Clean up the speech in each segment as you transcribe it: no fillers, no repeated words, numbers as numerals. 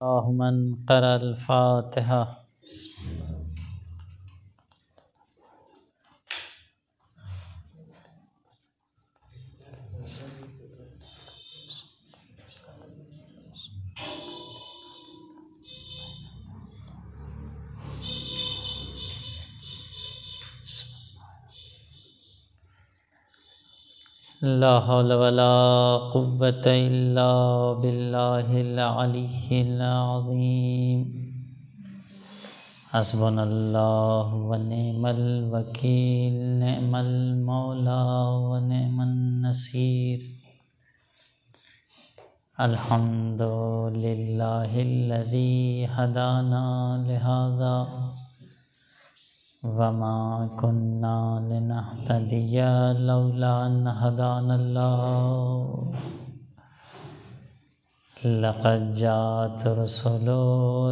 من قرأ الفاتحة. لا حول ولا قوة إلا بالله العلي العظيم. حسبنا الله ونعم الوكيل، نعم المولى ونعم النصير. الحمد لله الذي هدانا لهذا وما كنا لنهتدي لولا أن هدانا الله. لقد جاءت رسل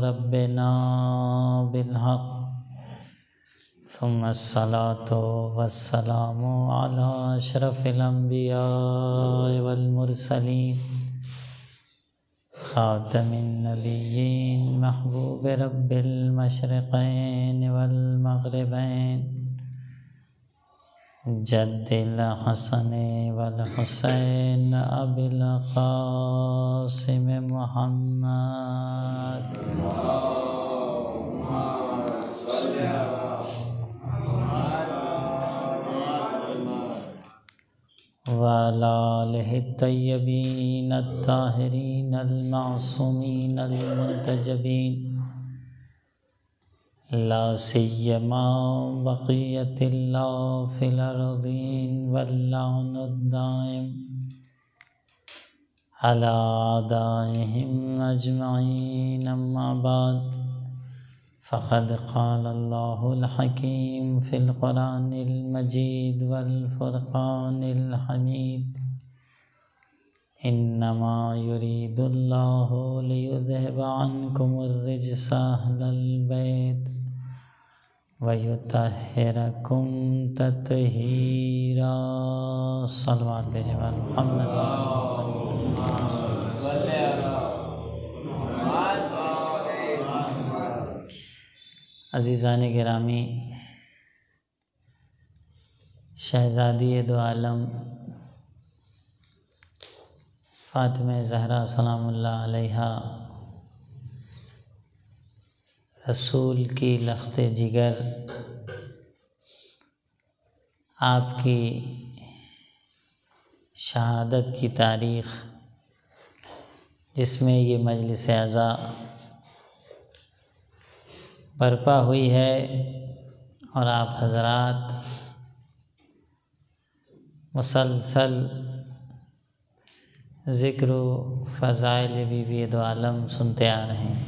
ربنا بالحق، ثم الصلاة والسلام على أشرف الأنبياء والمرسلين، خاتم النبيين، محبوب رب المشرقين والمغربين، جد الحسن والحسين أبي القاسم محمد. وعلى آله الطيبين الطاهرين المعصومين المنتجبين، لا سيما بقية الله في الأرضين، واللعن الدائم على أعدائهم أجمعين. أما بعد، فقد قال الله الحكيم في القرآن المجيد والفرقان الحميد: إنما يريد الله ليذهب عنكم الرجس أهل البيت ويطهركم تطهيرا. صلوات بجوار محمد. عزیزان گرامی، شہزادی دو عالم فاطمہ زہرا سلام اللہ علیہا، رسول کی لخت جگر، آپ کی شہادت کی تاریخ جس میں یہ مجلس عزا برپا ہوئی ہے، اور آپ حضرات مسلسل ذکر و فضائل بی بی دو عالم سنتے آ رہے ہیں،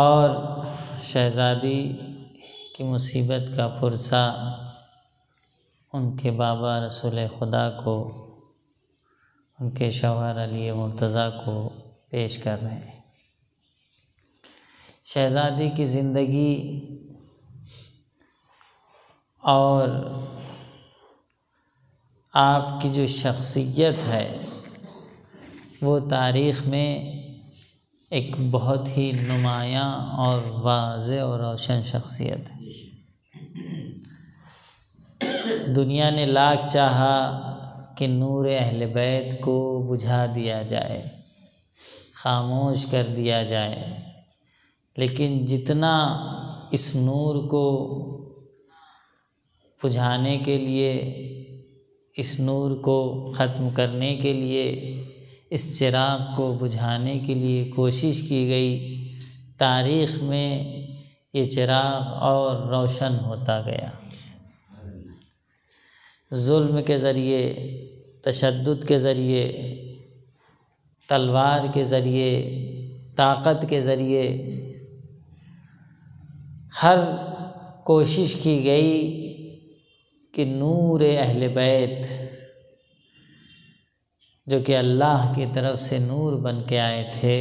اور شہزادی کی مصیبت کا پرسہ ان کے بابا رسول خدا کو، ان کے شوہر علی مرتضیٰ کو پیش کر رہے ہیں۔ شہزادی کی زندگی اور آپ کی جو شخصیت ہے وہ تاریخ میں ایک بہت ہی نمایاں اور واضح اور روشن شخصیت ہے۔ دنیا نے لاکھ چاہا کہ نور اہل بیت کو بجھا دیا جائے، خاموش کر دیا جائے، لیکن جتنا اس نور کو بجھانے کے لیے، اس نور کو ختم کرنے کے لیے، اس چراغ کو بجھانے کے لیے کوشش کی گئی، تاریخ میں یہ چراغ اور روشن ہوتا گیا۔ ظلم کے ذریعے، تشدد کے ذریعے، تلوار کے ذریعے، طاقت کے ذریعے ہر کوشش کی گئی کہ نور اہل بیت، جو کہ اللہ کی طرف سے نور بن کے آئے تھے،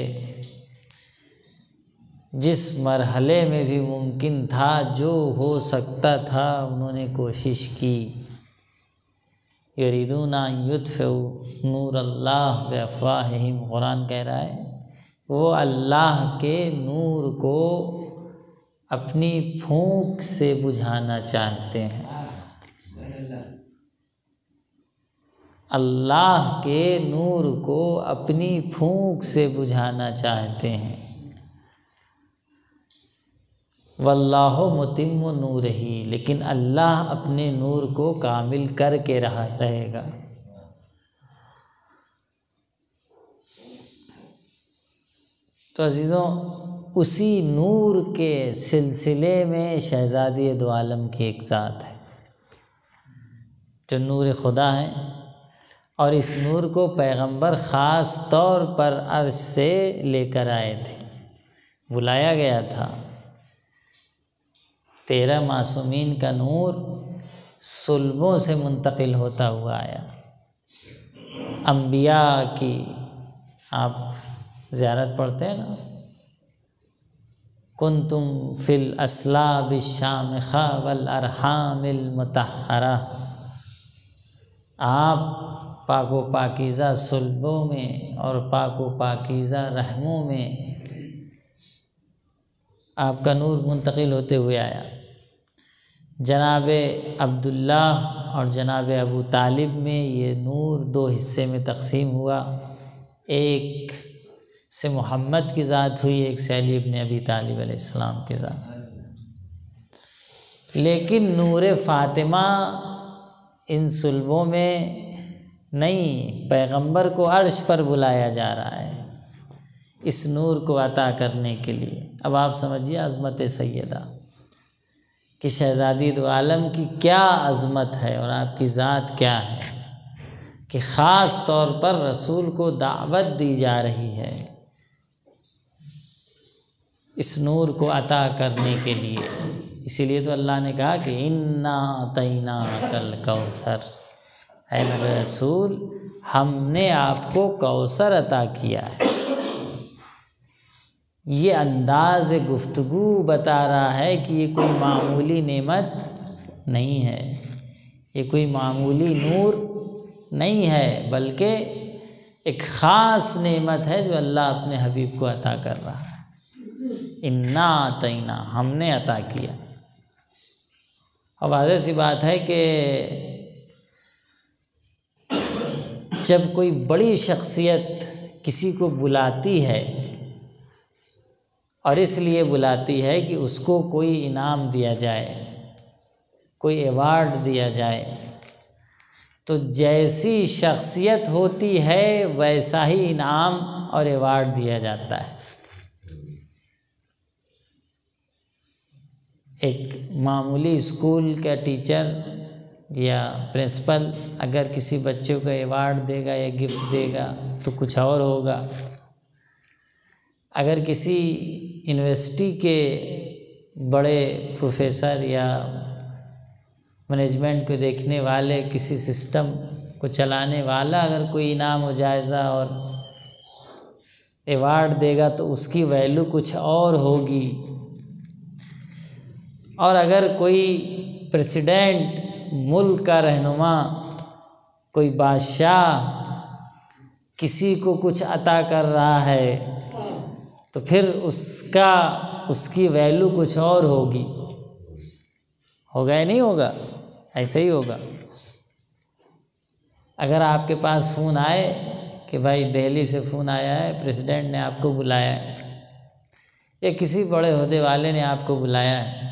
جس مرحلے میں بھی ممکن تھا، جو ہو سکتا تھا، انہوں نے کوشش کی۔ یریدون ان یطفئوا نور اللہ بافواہہم، قرآن کہہ رہا ہے وہ اللہ کے نور کو اپنی پھونک سے بجھانا چاہتے ہیں۔ اللہ کے نور کو اپنی پھونک سے بجھانا چاہتے ہیں۔ واللہ متم نورہ، لیکن اللہ اپنے نور کو کامل کر کے رہے گا۔ تو عزیزوں، اسی نور کے سلسلے میں شہزادی دو عالم کی ایک ذات ہے جو نور خدا ہے، اور اس نور کو پیغمبر خاص طور پر عرش سے لے کر آئے تھے، بلایا گیا تھا۔ 13 معصومین کا نور صلبوں سے منتقل ہوتا ہوا آیا۔ انبیاء کی آپ زیارت پڑھتے ہیں نا، کنتم فی الاصلاب الشامخہ والارحام المطہرہ، آپ پاک و پاکیزہ صلبوں میں اور پاک و پاکیزہ رحموں میں آپ کا نور منتقل ہوتے ہوئے آیا۔ جناب عبداللہ اور جناب ابو طالب میں یہ نور 2 حصے میں تقسیم ہوا، ایک سے محمد کی ذات ہوئی، ایک سے علی ابن ابی طالب علیہ السلام کی ذات۔ لیکن نور فاطمہ ان صلبوں میں نہیں، پیغمبر کو عرش پر بلایا جا رہا ہے اس نور کو عطا کرنے کے لیے۔ اب آپ سمجھیے عظمت سیدہ کہ شہزادی دو عالم کی کیا عظمت ہے اور آپ کی ذات کیا ہے کہ خاص طور پر رسول کو دعوت دی جا رہی ہے اس نور کو عطا کرنے کے لیے۔ اسی لیے تو اللہ نے کہا کہ انا اعطیناک الکوثر، اے میرے رسول ہم نے آپ کو کوثر عطا کیا ہے۔ یہ انداز گفتگو بتا رہا ہے کہ یہ کوئی معمولی نعمت نہیں ہے، یہ کوئی معمولی نور نہیں ہے، بلکہ ایک خاص نعمت ہے جو اللہ اپنے حبیب کو عطا کر رہا ہے۔ انا اعطینا، ہم نے عطا کیا۔ اب واضح سی بات ہے کہ جب کوئی بڑی شخصیت کسی کو بلاتی ہے اور اس لیے بلاتی ہے کہ اس کو کوئی انعام دیا جائے، کوئی ایوارڈ دیا جائے، تو جیسی شخصیت ہوتی ہے ویسا ہی انعام اور ایوارڈ دیا جاتا ہے۔ ایک معمولی اسکول کا ٹیچر یا پرنسپل اگر کسی بچے کو ایوارڈ دے گا یا گفٹ دے گا تو کچھ اور ہوگا، اگر کسی یونیورسٹی کے بڑے پروفیسر یا مینجمنٹ کو دیکھنے والے، کسی سسٹم کو چلانے والا اگر کوئی انعام و جائزہ اور ایوارڈ دے گا تو اس کی ویلیو کچھ اور ہوگی۔ اور اگر کوئی پریسیڈنٹ، ملک کا رہنما، کوئی بادشاہ کسی کو کچھ عطا کر رہا ہے تو پھر اس کی ویلیو کچھ اور ہوگی، ہوگا یا نہیں ہوگا؟ ایسے ہی ہوگا۔ اگر آپ کے پاس فون آئے کہ بھائی دہلی سے فون آیا ہے، پریسیڈنٹ نے آپ کو بلایا ہے یا کسی بڑے عہدے والے نے آپ کو بلایا ہے،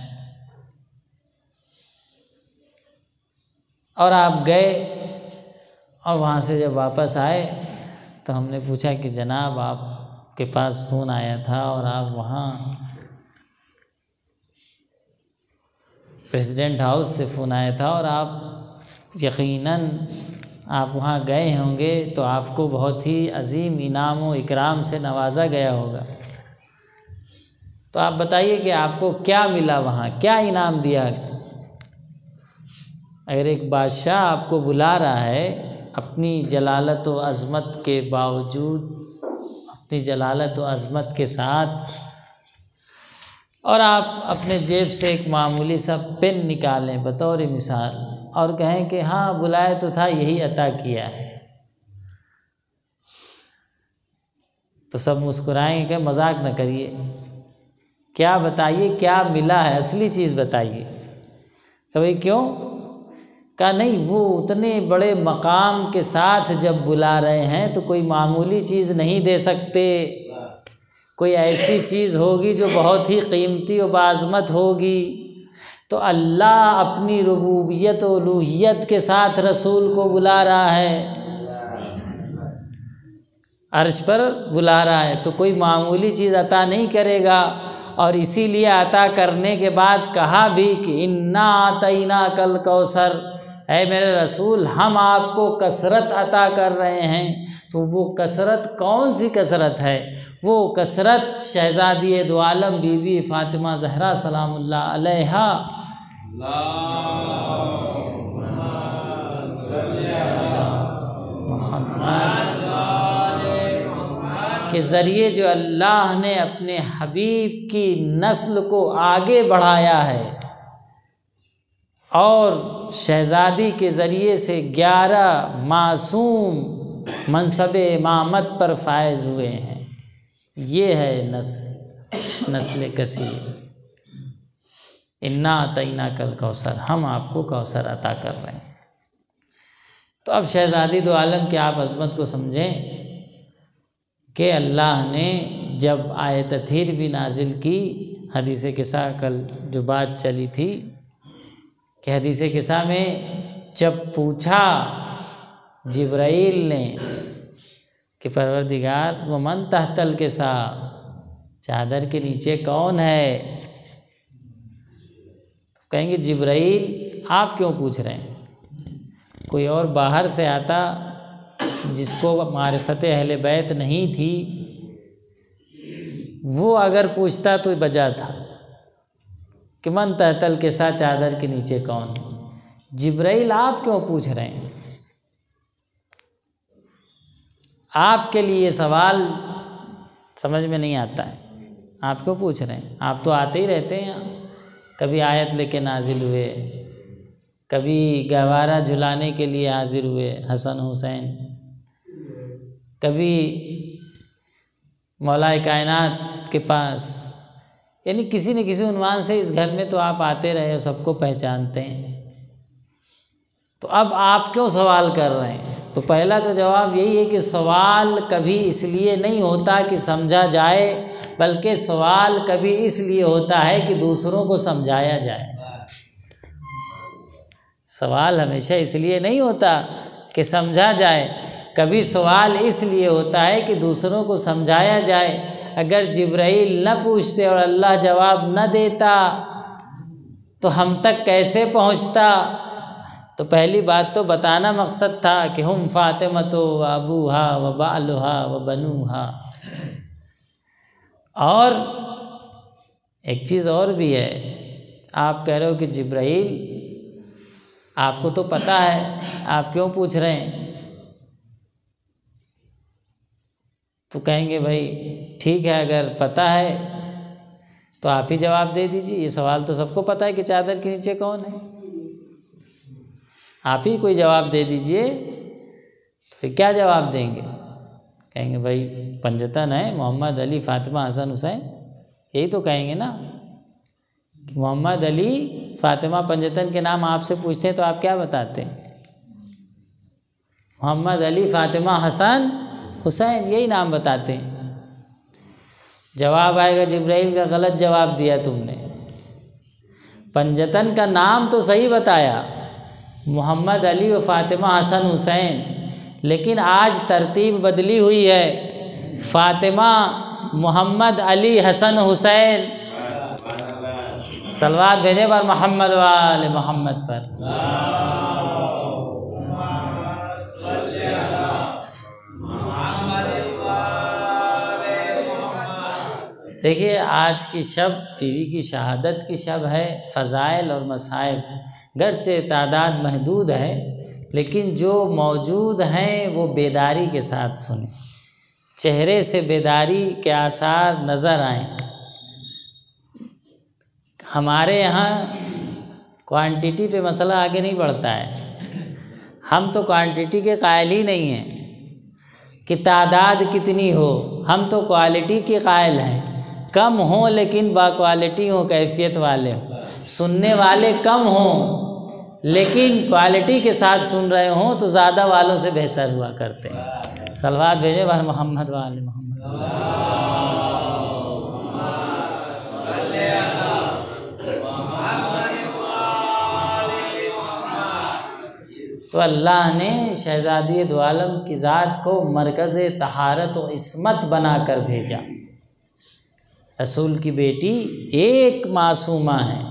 اور آپ گئے اور وہاں سے جب واپس آئے تو ہم نے پوچھا کہ جناب آپ کے پاس فون آیا تھا اور آپ وہاں پریزیڈنٹ ہاؤس سے فون آیا تھا اور آپ یقیناً آپ وہاں گئے ہوں گے تو آپ کو بہت ہی عظیم انعام و اکرام سے نوازا گیا ہوگا، تو آپ بتائیے کہ آپ کو کیا ملا وہاں، کیا انعام دیا؟ اگر ایک بادشاہ آپ کو بلا رہا ہے اپنی جلالت و عظمت کے باوجود، اپنی جلالت و عظمت کے ساتھ، اور آپ اپنے جیب سے ایک معمولی سا پین نکالیں بطور مثال اور کہیں کہ ہاں بلایا تو تھا، یہی عطا کیا ہے، تو سب مسکرائیں گے کہ مذاق نہ کریے، کیا بتائیے کیا ملا ہے، اصلی چیز بتائیے۔ کہ بھئی کیوں؟ کہا نہیں، وہ اتنے بڑے مقام کے ساتھ جب بلا رہے ہیں تو کوئی معمولی چیز نہیں دے سکتے، کوئی ایسی چیز ہوگی جو بہت ہی قیمتی و باعظمت ہوگی۔ تو اللہ اپنی ربوبیت و الوہیت کے ساتھ رسول کو بلا رہا ہے، عرش پر بلا رہا ہے، تو کوئی معمولی چیز عطا نہیں کرے گا۔ اور اسی لیے عطا کرنے کے بعد کہا بھی کہ انا اعطیناک الکوثر، اے میرے رسول ہم آپ کو کثرت عطا کر رہے ہیں۔ تو وہ کثرت کون سی کثرت ہے؟ وہ کثرت شہزادی دو عالم بی بی فاطمہ زہرا سلام اللہ علیہا کے ذریعے جو اللہ نے اپنے حبیب کی نسل کو آگے بڑھایا ہے، اور شہزادی کے ذریعے سے 11 معصوم منصب امامت پر فائز ہوئے ہیں۔ یہ ہے نسل کثیر۔ انا اعطیناک الکوثر، ہم آپ کو کوثر عطا کر رہے ہیں۔ تو اب شہزادی دو عالم کی آپ عظمت کو سمجھیں کہ اللہ نے جب آیت تطہیر بھی نازل کی، حدیث قصہ کل جو بات چلی تھی کہ حدیث قصہ میں جب پوچھا جبرائیل نے کہ پروردگار ومن تحت الکساء، چادر کے نیچے کون ہے، تو کہیں گے جبرائیل آپ کیوں پوچھ رہے ہیں؟ کوئی اور باہر سے آتا جس کو معرفت اہل بیت نہیں تھی، وہ اگر پوچھتا تو بجا تھا کہ من تحت الکساء، چادر کے نیچے کون؟ جبرائیل آپ کیوں پوچھ رہے ہیں؟ آپ کے لیے یہ سوال سمجھ میں نہیں آتا ہے، آپ کیوں پوچھ رہے ہیں؟ آپ تو آتے ہی رہتے ہیں، کبھی آیت لے کے نازل ہوئے، کبھی گہوارہ جھلانے کے لیے حاضر ہوئے حسن حسین، کبھی مولا کائنات کے پاس، یعنی کسی نہ کسی عنوان سے اس گھر میں تو آپ آتے رہے ہو، سب کو پہچانتے ہیں۔ تو اب آپ کیوں سوال کر رہے ہیں؟ تو پہلا تو جواب یہی ہے کہ سوال کبھی اس لیے نہیں ہوتا کہ سمجھا جائے، بلکہ سوال کبھی اس لیے ہوتا ہے کہ دوسروں کو سمجھایا جائے۔ سوال ہمیشہ اس لیے نہیں ہوتا کہ سمجھا جائے، کبھی سوال اس لیے ہوتا ہے کہ دوسروں کو سمجھایا جائے۔ اگر جبرائیل نہ پوچھتے اور اللہ جواب نہ دیتا تو ہم تک کیسے پہنچتا؟ تو پہلی بات تو بتانا مقصد تھا کہ ہم فاطمۃ و ابوہا و بعلہا و بنوہا۔ اور ایک چیز اور بھی ہے، آپ کہہ رہے ہو کہ جبرائیل آپ کو تو پتہ ہے، آپ کیوں پوچھ رہے ہیں؟ تو کہیں گے بھائی ٹھیک ہے، اگر پتہ ہے تو آپ ہی جواب دے دیجیے، یہ سوال تو سب کو پتہ ہے کہ چادر کے نیچے کون ہے، آپ ہی کوئی جواب دے دیجیے۔ تو پھر کیا جواب دیں گے؟ کہیں گے بھائی پنجتن ہے، محمد علی فاطمہ حسن حسین، یہی تو کہیں گے نا کہ محمد علی فاطمہ پنجتن کے نام آپ سے پوچھتے ہیں تو آپ کیا بتاتے ہیں؟ محمد علی فاطمہ حسن حسین، یہی نام بتاتے ہیں۔ جواب آئے گا جبرائیل کا غلط جواب دیا تم نے، پنجتن کا نام تو صحیح بتایا، محمد علی و فاطمہ حسن حسین، لیکن آج ترتیب بدلی ہوئی ہے، فاطمہ محمد علی حسن حسین۔ صلوات بھیجیں پر محمد وآل محمد پر۔ دیکھیے آج کی شب بیوی کی شہادت کی شب ہے، فضائل اور مصائب گرچہ تعداد محدود ہے لیکن جو موجود ہیں وہ بیداری کے ساتھ سنیں، چہرے سے بیداری کے آثار نظر آئیں۔ ہمارے یہاں کوانٹٹی پہ مسئلہ آگے نہیں بڑھتا ہے، ہم تو کوانٹٹی کے قائل ہی نہیں ہیں، کہ تعداد کتنی ہو، ہم تو کوالٹی کی قائل ہیں، کم ہوں لیکن با کوالٹی ہوں، کیفیت والے ہوں، سننے والے کم ہوں لیکن کوالٹی کے ساتھ سن رہے ہوں تو زیادہ والوں سے بہتر ہوا کرتے ہیں۔ صلوات بھیجے بر محمد وآل محمد۔ تو اللہ نے شہزادی دو عالم کی ذات کو مرکز طہارت و عصمت بنا کر بھیجا۔ رسول کی بیٹی ایک معصومہ ہے،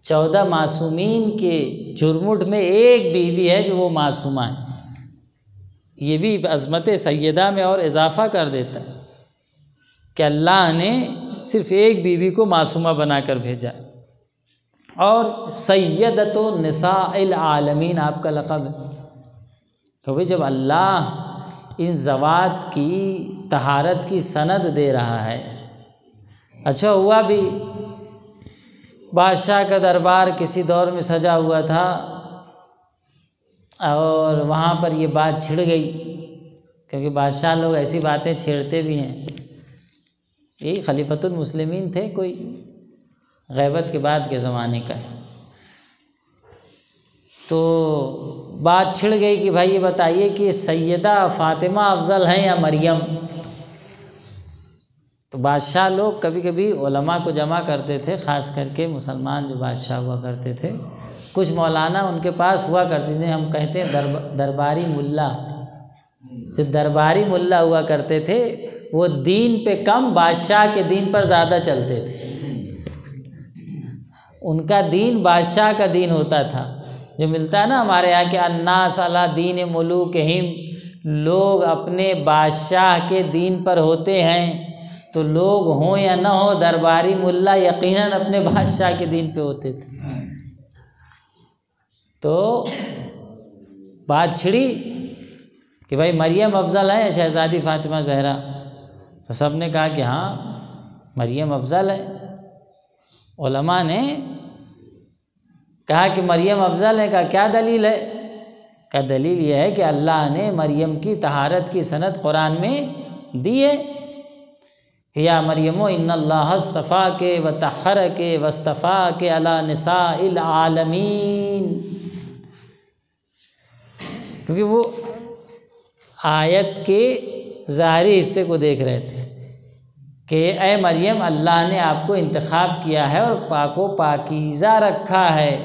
14 معصومین کے جرمٹ میں ایک بیوی ہے جو وہ معصومہ ہے۔ یہ بھی عظمت سیدہ میں اور اضافہ کر دیتا ہے کہ اللہ نے صرف ایک بیوی کو معصومہ بنا کر بھیجا، اور سیدۃ نساء العالمین آپ کا لقب ہے۔ کیونکہ جب اللہ ان ذوات کی طہارت کی سند دے رہا ہے، اچھا ہوا بھی بادشاہ کا دربار کسی دور میں سجا ہوا تھا اور وہاں پر یہ بات چھڑ گئی، کیونکہ بادشاہ لوگ ایسی باتیں چھیڑتے بھی ہیں۔ یہی خلیفۃ المسلمین تھے، کوئی غیبت کے بعد کے زمانے کا ہے۔ تو بات چھڑ گئی کہ بھائی یہ بتائیے کہ سیدہ فاطمہ افضل ہیں یا مریم؟ تو بادشاہ لوگ کبھی کبھی علماء کو جمع کرتے تھے، خاص کر کے مسلمان جو بادشاہ ہوا کرتے تھے، کچھ مولانا ان کے پاس ہوا کرتے تھے، ہم کہتے ہیں درباری ملا۔ جو درباری ملا ہوا کرتے تھے وہ دین پہ کم، بادشاہ کے دین پر زیادہ چلتے تھے۔ ان کا دین بادشاہ کا دین ہوتا تھا، جو ملتا ہے نا ہمارے یہاں کہ الناس علی دین ملوکہم، لوگ اپنے بادشاہ کے دین پر ہوتے ہیں۔ تو لوگ ہوں یا نہ ہو، درباری ملا یقیناً اپنے بادشاہ کے دین پہ ہوتے تھے۔ تو بات چھڑی کہ بھائی مریم افضل ہے یا شہزادی فاطمہ زہرا؟ تو سب نے کہا کہ ہاں مریم افضل ہے۔ علماء نے کہا کہ مریم افضل ہے، کہا کیا دلیل ہے؟ کہا دلیل یہ ہے کہ اللہ نے مریم کی طہارت کی سند قرآن میں دی ہے، یا مریم ان اللہ اصطفاک وطہرک واصطفاک علی نساء العالمین۔ کیونکہ وہ آیت کے ظاہری حصے کو دیکھ رہے تھے کہ اے مریم، اللہ نے آپ کو انتخاب کیا ہے اور پاک و پاکیزہ رکھا ہے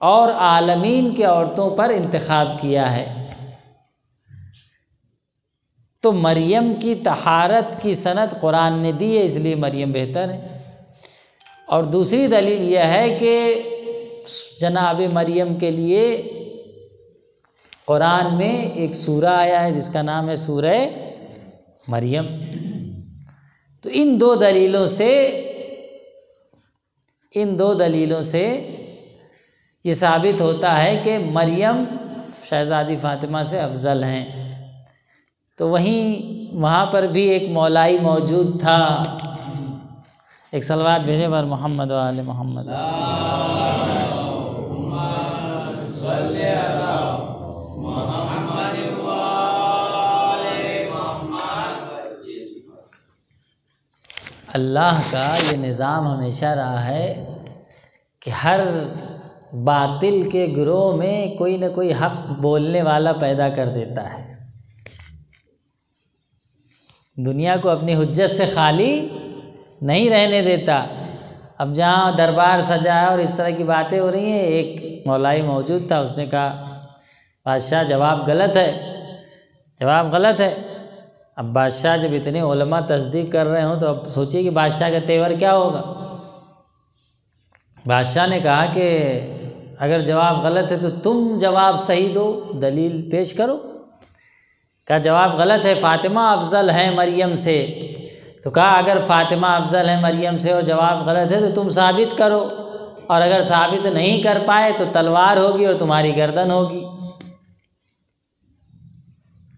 اور عالمین کی عورتوں پر انتخاب کیا ہے۔ تو مریم کی طہارت کی سند قرآن نے دی ہے، اس لیے مریم بہتر ہے۔ اور دوسری دلیل یہ ہے کہ جناب مریم کے لیے قرآن میں ایک سورہ آیا ہے جس کا نام ہے سورہ مریم۔ تو ان دو دلیلوں سے یہ ثابت ہوتا ہے کہ مریم شہزادی فاطمہ سے افضل ہیں۔ تو وہاں پر بھی ایک مولائی موجود تھا۔ ایک صلوات بھیجے بر محمد و آل محمد۔ اللہ کا یہ نظام ہمیشہ رہا ہے کہ ہر باطل کے گروہ میں کوئی نہ کوئی حق بولنے والا پیدا کر دیتا ہے۔ دنیا کو اپنی حجت سے خالی نہیں رہنے دیتا۔ اب جہاں دربار سجا ہے اور اس طرح کی باتیں ہو رہی ہیں، ایک مولائی موجود تھا، اس نے کہا بادشاہ جواب غلط ہے۔ اب بادشاہ جب اتنے علماء تصدیق کر رہے ہوں تو اب سوچیے کہ بادشاہ کا تیور کیا ہوگا۔ بادشاہ نے کہا کہ اگر جواب غلط ہے تو تم جواب صحیح دو، دلیل پیش کرو۔ کہا جواب غلط ہے، فاطمہ افضل ہیں مریم سے۔ تو کہا اگر فاطمہ افضل ہیں مریم سے اور جواب غلط ہے تو تم ثابت کرو، اور اگر ثابت نہیں کر پائے تو تلوار ہوگی اور تمہاری گردن ہوگی۔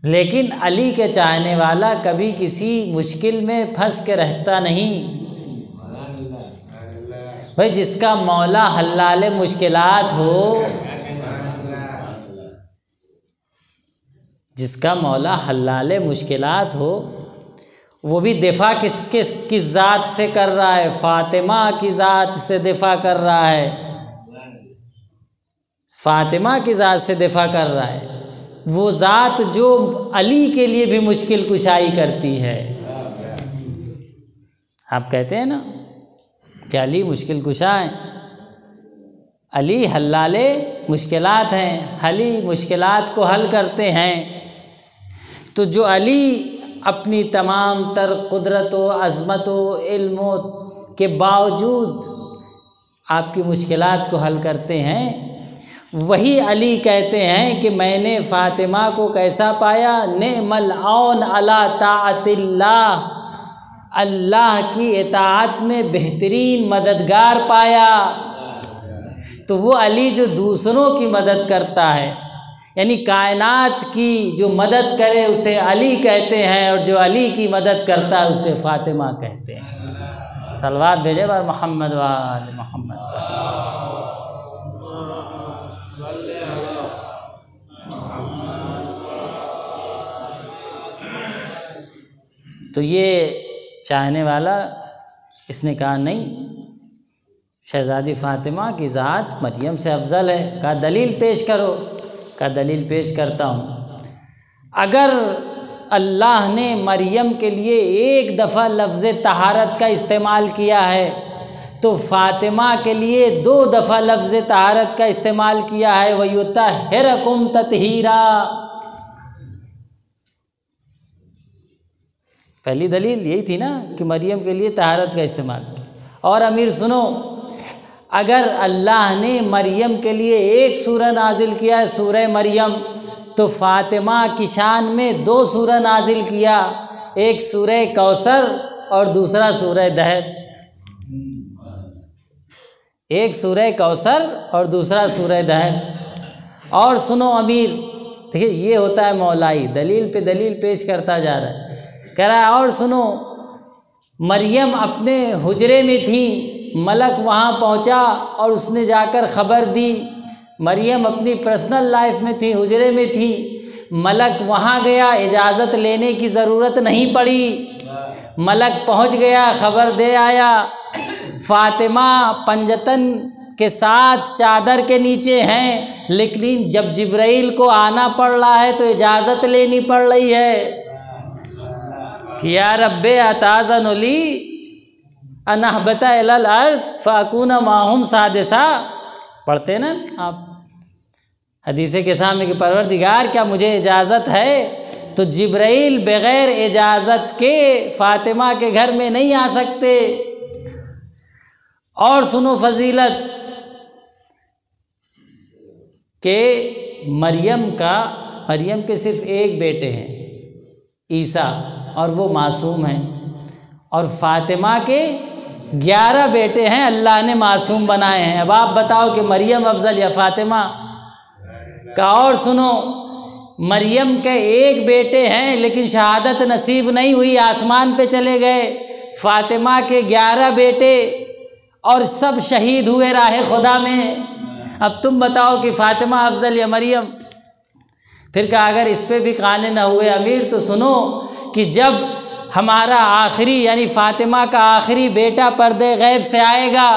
لیکن علی کے چاہنے والا کبھی کسی مشکل میں پھنس کے رہتا نہیں۔ بھائی جس کا مولا حلال مشکلات ہو، جس کا مولا حلال مشکلات ہو، وہ بھی دفاع کس ذات سے کر رہا ہے؟ فاطمہ کی ذات سے دفاع کر رہا ہے، فاطمہ کی ذات سے دفاع کر رہا ہے، وہ ذات جو علی کے لیے بھی مشکل کشائی کرتی ہے۔ آپ کہتے ہیں نا کہ علی مشکل کشا ہیں، علی حلال مشکلات ہیں، علی مشکلات کو حل کرتے ہیں۔ تو جو علی اپنی تمام تر قدرت و عظمت و علم کے باوجود آپ کی مشکلات کو حل کرتے ہیں، وہی علی کہتے ہیں کہ میں نے فاطمہ کو کیسا پایا؟ نعم العون علی طاعت اللہ، اللہ کی اطاعت میں بہترین مددگار پایا۔ تو وہ علی جو دوسروں کی مدد کرتا ہے، یعنی کائنات کی جو مدد کرے اسے علی کہتے ہیں، اور جو علی کی مدد کرتا ہے اسے فاطمہ کہتے ہیں۔ صلوات بھیجے بار محمد و آل محمد پر۔ تو یہ چاہنے والا اس نے کہا نہیں، شہزادی فاطمہ کی ذات مریم سے افضل ہے۔ کہا دلیل پیش کرو۔ کہا دلیل پیش کرتا ہوں۔ اگر اللہ نے مریم کے لیے ایک دفعہ لفظ طہارت کا استعمال کیا ہے تو فاطمہ کے لیے 2 دفعہ لفظ طہارت کا استعمال کیا ہے۔ وَيُطَهِّرَكُمْ تَطْهِيرًا۔ پہلی دلیل یہی تھی نا کہ مریم کے لیے طہارت کا استعمال۔ اور امیر سنو، اگر اللہ نے مریم کے لیے ایک سورہ نازل کیا ہے سورہ مریم، تو فاطمہ کی شان میں 2 سورہ نازل کیا، ایک سورہ کوثر اور دوسرا سورہ دہر۔ ایک سورہ کوثر اور دوسرا سورہ دہر۔ اور سنو امیر، دیکھیے یہ ہوتا ہے مولائی، دلیل پہ دلیل پیش کرتا جا رہا ہے۔ کہہ رہا ہے اور سنو، مریم اپنے حجرے میں تھی، ملک وہاں پہنچا اور اس نے جا کر خبر دی۔ مریم اپنی پرسنل لائف میں تھی، حجرے میں تھی، ملک وہاں گیا، اجازت لینے کی ضرورت نہیں پڑی، ملک پہنچ گیا، خبر دے آیا۔ فاطمہ پنجتن کے ساتھ چادر کے نیچے ہیں، لیکن جب جبرائیل کو آنا پڑ رہا ہے تو اجازت لینی پڑ رہی ہے کہ یا رب اتاذن لی ان اہبط الی الارض فاکون معہم سادسا۔ پڑھتے نا آپ حدیث کے سامنے کہ پروردگار کیا مجھے اجازت ہے؟ تو جبرائیل بغیر اجازت کے فاطمہ کے گھر میں نہیں آ سکتے۔ اور سنو فضیلت کہ مریم کے صرف ایک بیٹے ہیں عیسیٰ، اور وہ معصوم ہیں، اور فاطمہ کے 11 بیٹے ہیں اللہ نے معصوم بنائے ہیں۔ اب آپ بتاؤ کہ مریم افضل یا فاطمہ کا؟ اور سنو، مریم کے ایک بیٹے ہیں لیکن شہادت نصیب نہیں ہوئی، آسمان پہ چلے گئے۔ فاطمہ کے 11 بیٹے اور سب شہید ہوئے راہ خدا میں۔ اب تم بتاؤ کہ فاطمہ افضل یا مریم؟ پھر کہا اگر اس پہ بھی قانع نہ ہوئے امیر تو سنو کہ جب ہمارا آخری یعنی فاطمہ کا آخری بیٹا پردے غیب سے آئے گا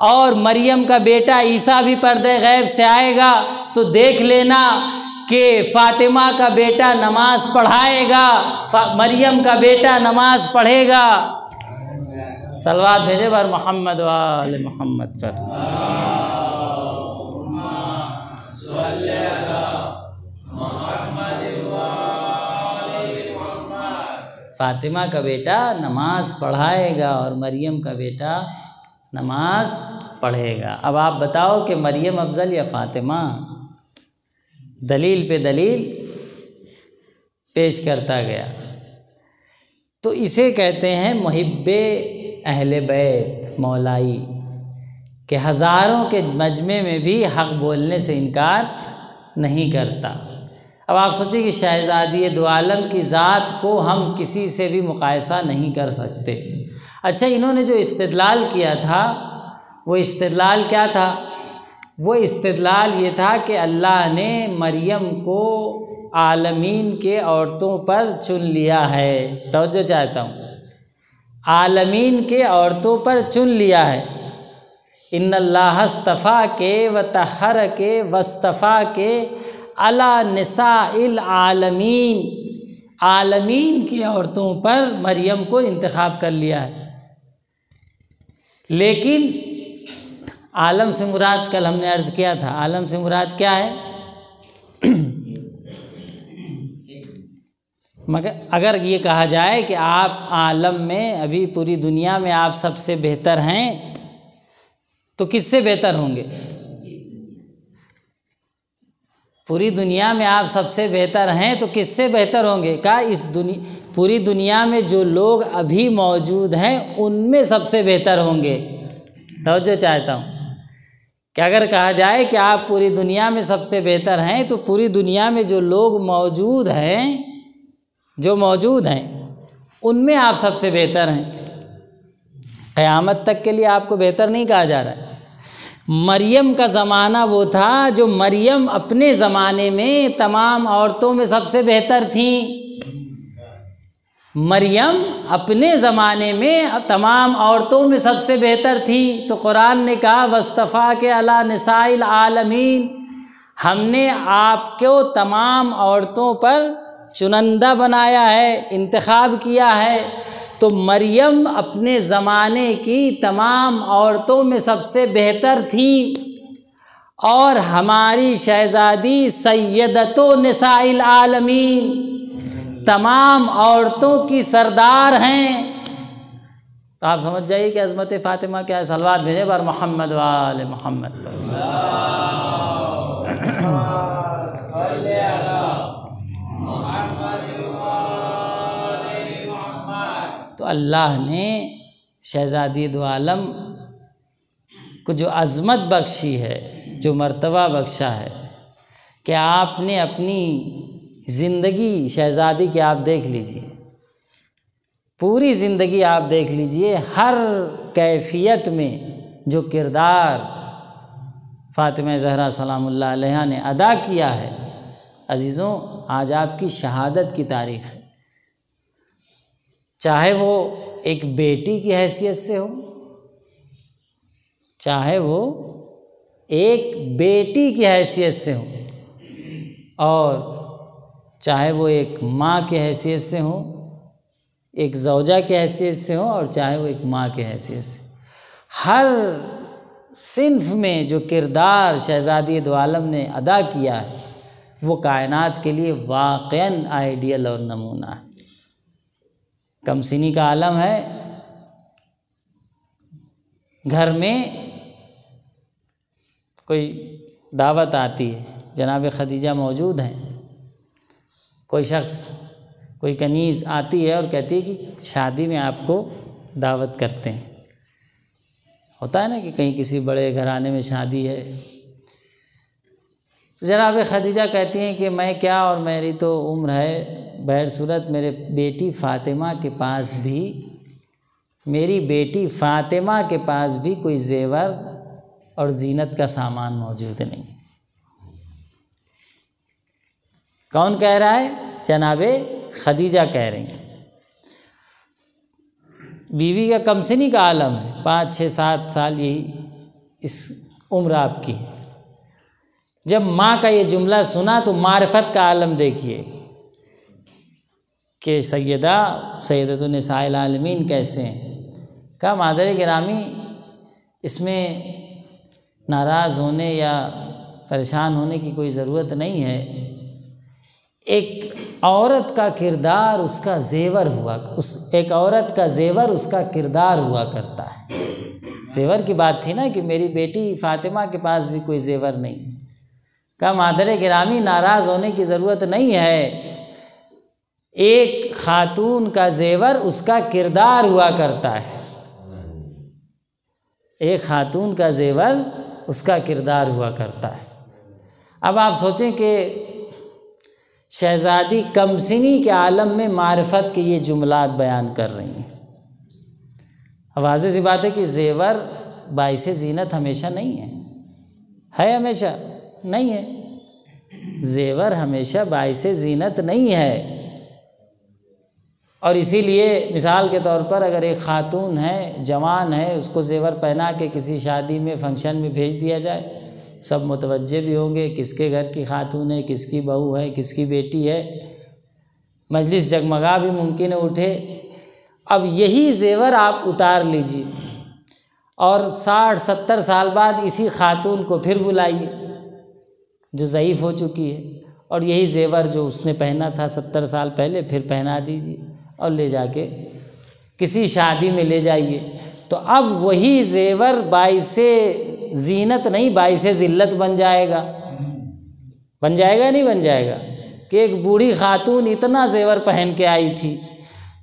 اور مریم کا بیٹا عیسیٰ بھی پردے غیب سے آئے گا تو دیکھ لینا کہ فاطمہ کا بیٹا نماز پڑھائے گا، مریم کا بیٹا نماز پڑھے گا۔ صلوات بھیجے بار محمد و آل محمد پر۔ فاطمہ کا بیٹا نماز پڑھائے گا اور مریم کا بیٹا نماز پڑھے گا۔ اب آپ بتاؤ کہ مریم افضل یا فاطمہ؟ دلیل پہ دلیل پیش کرتا گیا۔ تو اسے کہتے ہیں محب اہل بیت مولائی، کہ ہزاروں کے مجمع میں بھی حق بولنے سے انکار نہیں کرتا۔ اب آپ سوچیں کہ شہزادی دو عالم کی ذات کو ہم کسی سے بھی مقایسہ نہیں کر سکتے۔ اچھا، انہوں نے جو استدلال کیا تھا وہ استدلال کیا تھا؟ وہ استدلال یہ تھا کہ اللہ نے مریم کو عالمین کے عورتوں پر چن لیا ہے۔ توجہ چاہتا ہوں، عالمین کے عورتوں پر چن لیا ہے۔ ان اللہ اصطفیٰ کے وطہر کے واصطفیٰ کے علی نساء العالمین، عالمین کی عورتوں پر مریم کو انتخاب کر لیا ہے۔ لیکن عالم سے مراد کل ہم نے عرض کیا تھا، عالم سے مراد کیا ہے؟ مگر اگر یہ کہا جائے کہ آپ عالم میں، ابھی پوری دنیا میں آپ سب سے بہتر ہیں، تو کس سے بہتر ہوں گے؟ پوری دنیا میں آپ سب سے بہتر ہیں تو کس سے بہتر ہوں گے؟ کہا پوری دنیا میں جو لوگ ابھی موجود ہیں ان میں سب سے بہتر ہوں گے۔ توجہ چاہتا ہوں کہ اگر کہا جائے کہ آپ پوری دنیا میں سب سے بہتر ہیں تو پوری دنیا میں جو لوگ موجود ہیں ان میں آپ سب سے بہتر ہیں۔ قیامت تک کے لیے آپ کو بہتر نہیں کہا جا رہا ہے۔ مریم کا زمانہ وہ تھا جو مریم اپنے زمانے میں تمام عورتوں میں سب سے بہتر تھیں۔ مریم اپنے زمانے میں تمام عورتوں میں سب سے بہتر تھی، تو قرآن نے کہا واصطفیٰ کے علی نساء العالمین، ہم نے آپ کو تمام عورتوں پر چنندہ بنایا ہے، انتخاب کیا ہے۔ تو مریم اپنے زمانے کی تمام عورتوں میں سب سے بہتر تھی، اور ہماری شہزادی سیدۃ نساء العالمین، تمام عورتوں کی سردار ہیں۔ تو آپ سمجھ جائیے کہ عظمت فاطمہ کیا ہے۔ صلوات بھیجیں بار محمد و آل محمد۔ تو اللہ نے شہزادی دو عالم کو جو عظمت بخشی ہے، جو مرتبہ بخشا ہے، کہ آپ نے اپنی زندگی شہزادی کی آپ دیکھ لیجئے، پوری زندگی آپ دیکھ لیجئے، ہر کیفیت میں جو کردار فاطمہ زہرا سلام اللہ علیہا نے ادا کیا ہے، عزیزوں آج آپ کی شہادت کی تاریخ ہے۔ چاہے وہ ایک بیٹی کی حیثیت سے ہو، چاہے وہ ایک بیٹی کی حیثیت سے ہو، اور چاہے وہ ایک ماں کی حیثیت سے ہو، ایک زوجہ کی حیثیت سے ہو، اور چاہے وہ ایک ماں کی حیثیت سے، ہر صنف میں جو کردار شہزادی دو عالم نے ادا کیا ہے وہ کائنات کے لیے واقعاً آئیڈیل اور نمونہ ہے۔ کم سنی کا عالم ہے، گھر میں کوئی دعوت آتی ہے، جناب خدیجہ موجود ہیں، کوئی شخص، کوئی کنیز آتی ہے اور کہتی ہے کہ شادی میں آپ کو دعوت کرتے ہیں۔ ہوتا ہے نا کہ کہیں کسی بڑے گھرانے میں شادی ہے، تو جناب خدیجہ کہتی ہیں کہ میں کیا، اور میری تو عمر ہے، بہر صورت میری بیٹی فاطمہ کے پاس بھی کوئی زیور اور زینت کا سامان موجود نہیں۔ کون کہہ رہا ہے؟ جناب خدیجہ کہہ رہی ہیں۔ بیوی کا کم سنی کا عالم ہے، 5 6 7 سال یہی اس عمر آپ کی۔ جب ماں کا یہ جملہ سنا تو معرفت کا عالم دیکھیے کہ سیدۃ النساء العالمین کیسے ہیں۔ کہا مادر گرامی، اس میں ناراض ہونے یا پریشان ہونے کی کوئی ضرورت نہیں ہے۔ ایک عورت کا کردار اس کا زیور ہوا، ایک عورت کا زیور اس کا کردار ہوا کرتا ہے۔ زیور کی بات تھی نا کہ میری بیٹی فاطمہ کے پاس بھی کوئی زیور نہیں۔ کہا مادر گرامی ناراض ہونے کی ضرورت نہیں ہے، ایک خاتون کا زیور اس کا کردار ہوا کرتا ہے، ایک خاتون کا زیور اس کا کردار ہوا کرتا ہے۔ اب آپ سوچیں کہ شہزادی کمسنی کے عالم میں معرفت کے یہ جملات بیان کر رہی ہیں۔ واضح سی بات ہے کہ زیور باعث زینت ہمیشہ نہیں ہے ہمیشہ نہیں ہے۔ زیور ہمیشہ باعث زینت نہیں ہے۔ اور اسی لیے مثال کے طور پر اگر ایک خاتون ہے، جوان ہے، اس کو زیور پہنا کے کسی شادی میں فنکشن میں بھیج دیا جائے، سب متوجہ بھی ہوں گے کس کے گھر کی خاتون ہے، کس کی بہو ہے، کس کی بیٹی ہے، مجلس جگمگا بھی ممکن ہے اٹھے۔ اب یہی زیور آپ اتار لیجیے اور 60-70 سال بعد اسی خاتون کو پھر بلائیے جو ضعیف ہو چکی ہے، اور یہی زیور جو اس نے پہنا تھا 70 سال پہلے پھر پہنا دیجیے اور لے جا کے کسی شادی میں لے جائیے، تو اب وہی زیور باعث زینت نہیں باعث ذلت بن جائے گا۔ بن جائے گا نہیں بن جائے گا کہ ایک بوڑھی خاتون اتنا زیور پہن کے آئی تھی،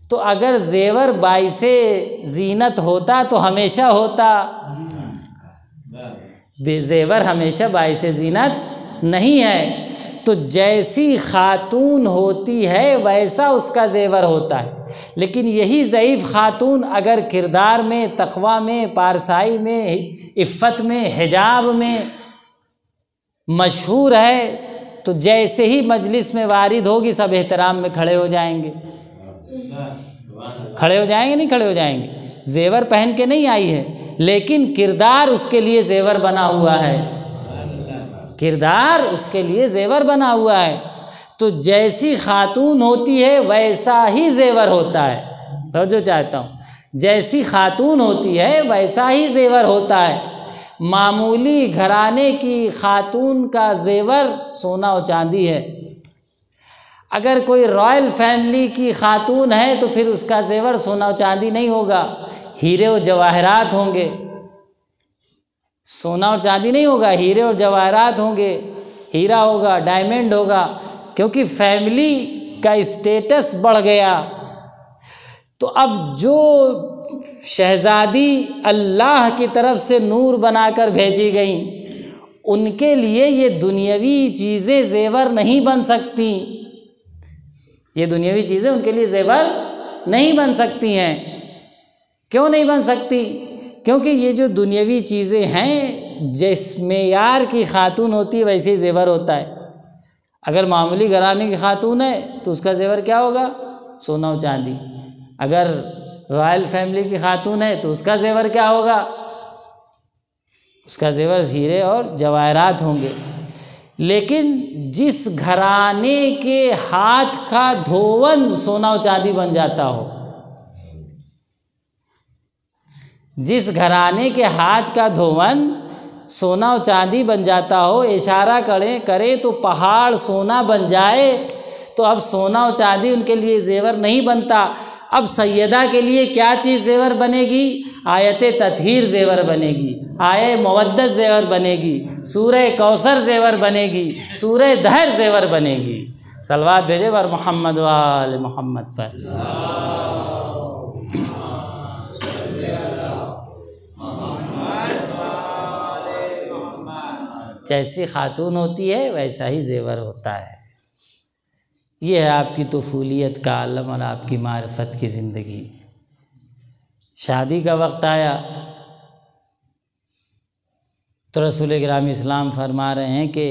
تو اگر زیور باعث زینت ہوتا تو ہمیشہ ہوتا، زیور ہمیشہ باعث زینت نہیں ہے۔ تو جیسی خاتون ہوتی ہے ویسا اس کا زیور ہوتا ہے، لیکن یہی ضعیف خاتون اگر کردار میں، تقویٰ میں، پارسائی میں، عفت میں، حجاب میں مشہور ہے تو جیسے ہی مجلس میں وارد ہوگی سب احترام میں کھڑے ہو جائیں گے۔ کھڑے ہو جائیں گے نہیں کھڑے ہو جائیں گے؟ زیور پہن کے نہیں آئی ہے لیکن کردار اس کے لیے زیور بنا ہوا ہے، کردار اس کے لیے زیور بنا ہوا ہے۔ تو جیسی خاتون ہوتی ہے ویسا ہی زیور ہوتا ہے۔ توجہ چاہتا ہوں، جیسی خاتون ہوتی ہے ویسا ہی زیور ہوتا ہے۔ معمولی گھرانے کی خاتون کا زیور سونا و چاندی ہے، اگر کوئی رائل فیملی کی خاتون ہے تو پھر اس کا زیور سونا و چاندی نہیں ہوگا، ہیرے و جواہرات ہوں گے۔ سونا اور چاندی نہیں ہوگا، ہیرے اور جواہرات ہوں گے، ہیرا ہوگا، ڈائمنڈ ہوگا، کیونکہ فیملی کا اسٹیٹس بڑھ گیا۔ تو اب جو شہزادی اللہ کی طرف سے نور بنا کر بھیجی گئیں، ان کے لیے یہ دنیاوی چیزیں زیور نہیں بن سکتی، یہ دنیاوی چیزیں ان کے لیے زیور نہیں بن سکتی ہیں۔ کیوں نہیں بن سکتی؟ کیونکہ یہ جو دنیاوی چیزیں ہیں جس معیار کی خاتون ہوتی ہے ویسے ہی زیور ہوتا ہے۔ اگر معمولی گھرانے کی خاتون ہے تو اس کا زیور کیا ہوگا؟ سونا و چاندی۔ اگر رائل فیملی کی خاتون ہے تو اس کا زیور کیا ہوگا؟ اس کا زیور ہیرے اور جواہرات ہوں گے۔ لیکن جس گھرانے کے ہاتھ کا دھون سونا و چاندی بن جاتا ہو، جس گھرانے کے ہاتھ کا دھون سونا و چاندی بن جاتا ہو، اشارہ کرے تو پہاڑ سونا بن جائے، تو اب سونا و چاندی ان کے لیے زیور نہیں بنتا۔ اب سیدہ کے لیے کیا چیز زیور بنے گی؟ آیت تطہیر زیور بنے گی، آیت مودت زیور بنے گی، سورہ کوثر زیور بنے گی، سورہ دہر زیور بنے گی۔ صلوات بھیجے بر محمد و آل محمد پر۔ جیسی خاتون ہوتی ہے ویسا ہی زیور ہوتا ہے۔ یہ ہے آپ کی طفولیت کا عالم اور آپ کی معرفت کی زندگی۔ شادی کا وقت آیا تو رسول اکرام اسلام فرما رہے ہیں کہ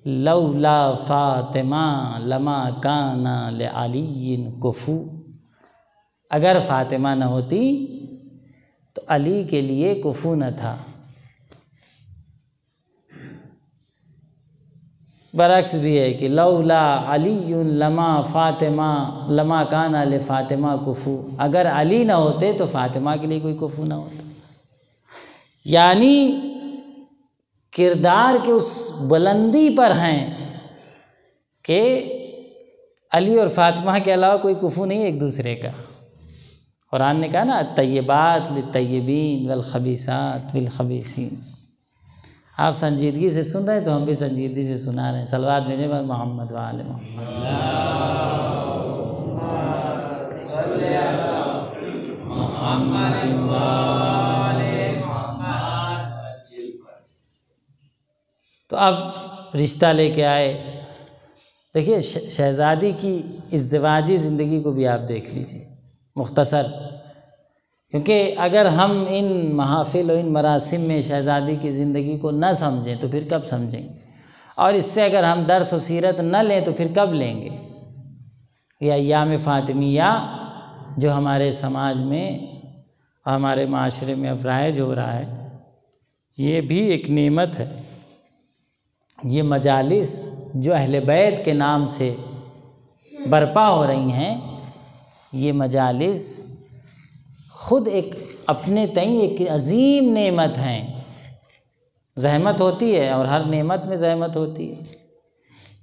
لولا فاطمہ لما کان لعلی کفو، اگر فاطمہ نہ ہوتی تو علی کے لیے کفو نہ تھا۔ برعکس بھی ہے کہ لولا علی لما فاطمہ لما کان لفاطمہ کفو، اگر علی نہ ہوتے تو فاطمہ کے لیے کوئی کفو نہ ہوتا۔ یعنی کردار کے اس بلندی پر ہیں کہ علی اور فاطمہ کے علاوہ کوئی کفو نہیں ایک دوسرے کا۔ قرآن نے کہا نا الطیبات للطیبین والخبیثات للخبیثین۔ آپ سنجیدگی سے سن رہے ہیں تو ہم بھی سنجیدگی سے سنا رہے ہیں۔ صلوات بھیجیں بر محمد و آل محمد۔ تو اب رشتہ لے کے آئے، دیکھیے شہزادی کی ازدواجی زندگی کو بھی آپ دیکھ لیجیے مختصر، کیونکہ اگر ہم ان محافل و ان مراسم میں شہزادی کی زندگی کو نہ سمجھیں تو پھر کب سمجھیں گے؟ اور اس سے اگر ہم درس و سیرت نہ لیں تو پھر کب لیں گے؟ یہ ایام فاطمیہ جو ہمارے سماج میں اور ہمارے معاشرے میں اب رائج ہو رہا ہے، یہ بھی ایک نعمت ہے۔ یہ مجالس جو اہل بیت کے نام سے برپا ہو رہی ہیں، یہ مجالس خود ایک اپنے تئیں ایک عظیم نعمت ہیں۔ زحمت ہوتی ہے اور ہر نعمت میں زحمت ہوتی ہے،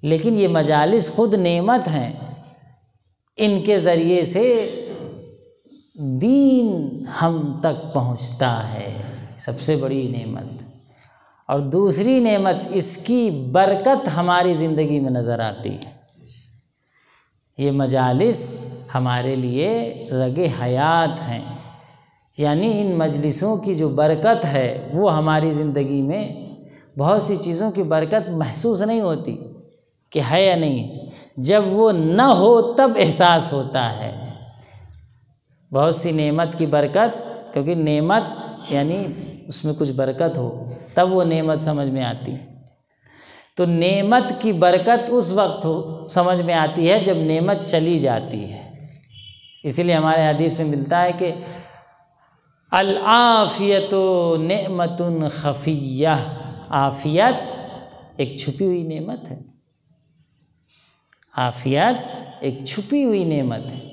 لیکن یہ مجالس خود نعمت ہیں۔ ان کے ذریعے سے دین ہم تک پہنچتا ہے، سب سے بڑی نعمت۔ اور دوسری نعمت، اس کی برکت ہماری زندگی میں نظر آتی ہے۔ یہ مجالس ہمارے لیے رگ حیات ہیں، یعنی ان مجلسوں کی جو برکت ہے وہ ہماری زندگی میں بہت سی چیزوں کی برکت محسوس نہیں ہوتی کہ ہے یا نہیں، جب وہ نہ ہو تب احساس ہوتا ہے۔ بہت سی نعمت کی برکت، کیونکہ نعمت یعنی اس میں کچھ برکت ہو تب وہ نعمت سمجھ میں آتی۔ تو نعمت کی برکت اس وقت سمجھ میں آتی ہے جب نعمت چلی جاتی ہے۔ اسی لیے ہمارے حدیث میں ملتا ہے کہ العافیت نعمت خفیہ، عافیت ایک چھپی ہوئی نعمت ہے۔ عافیت ایک چھپی ہوئی نعمت ہے۔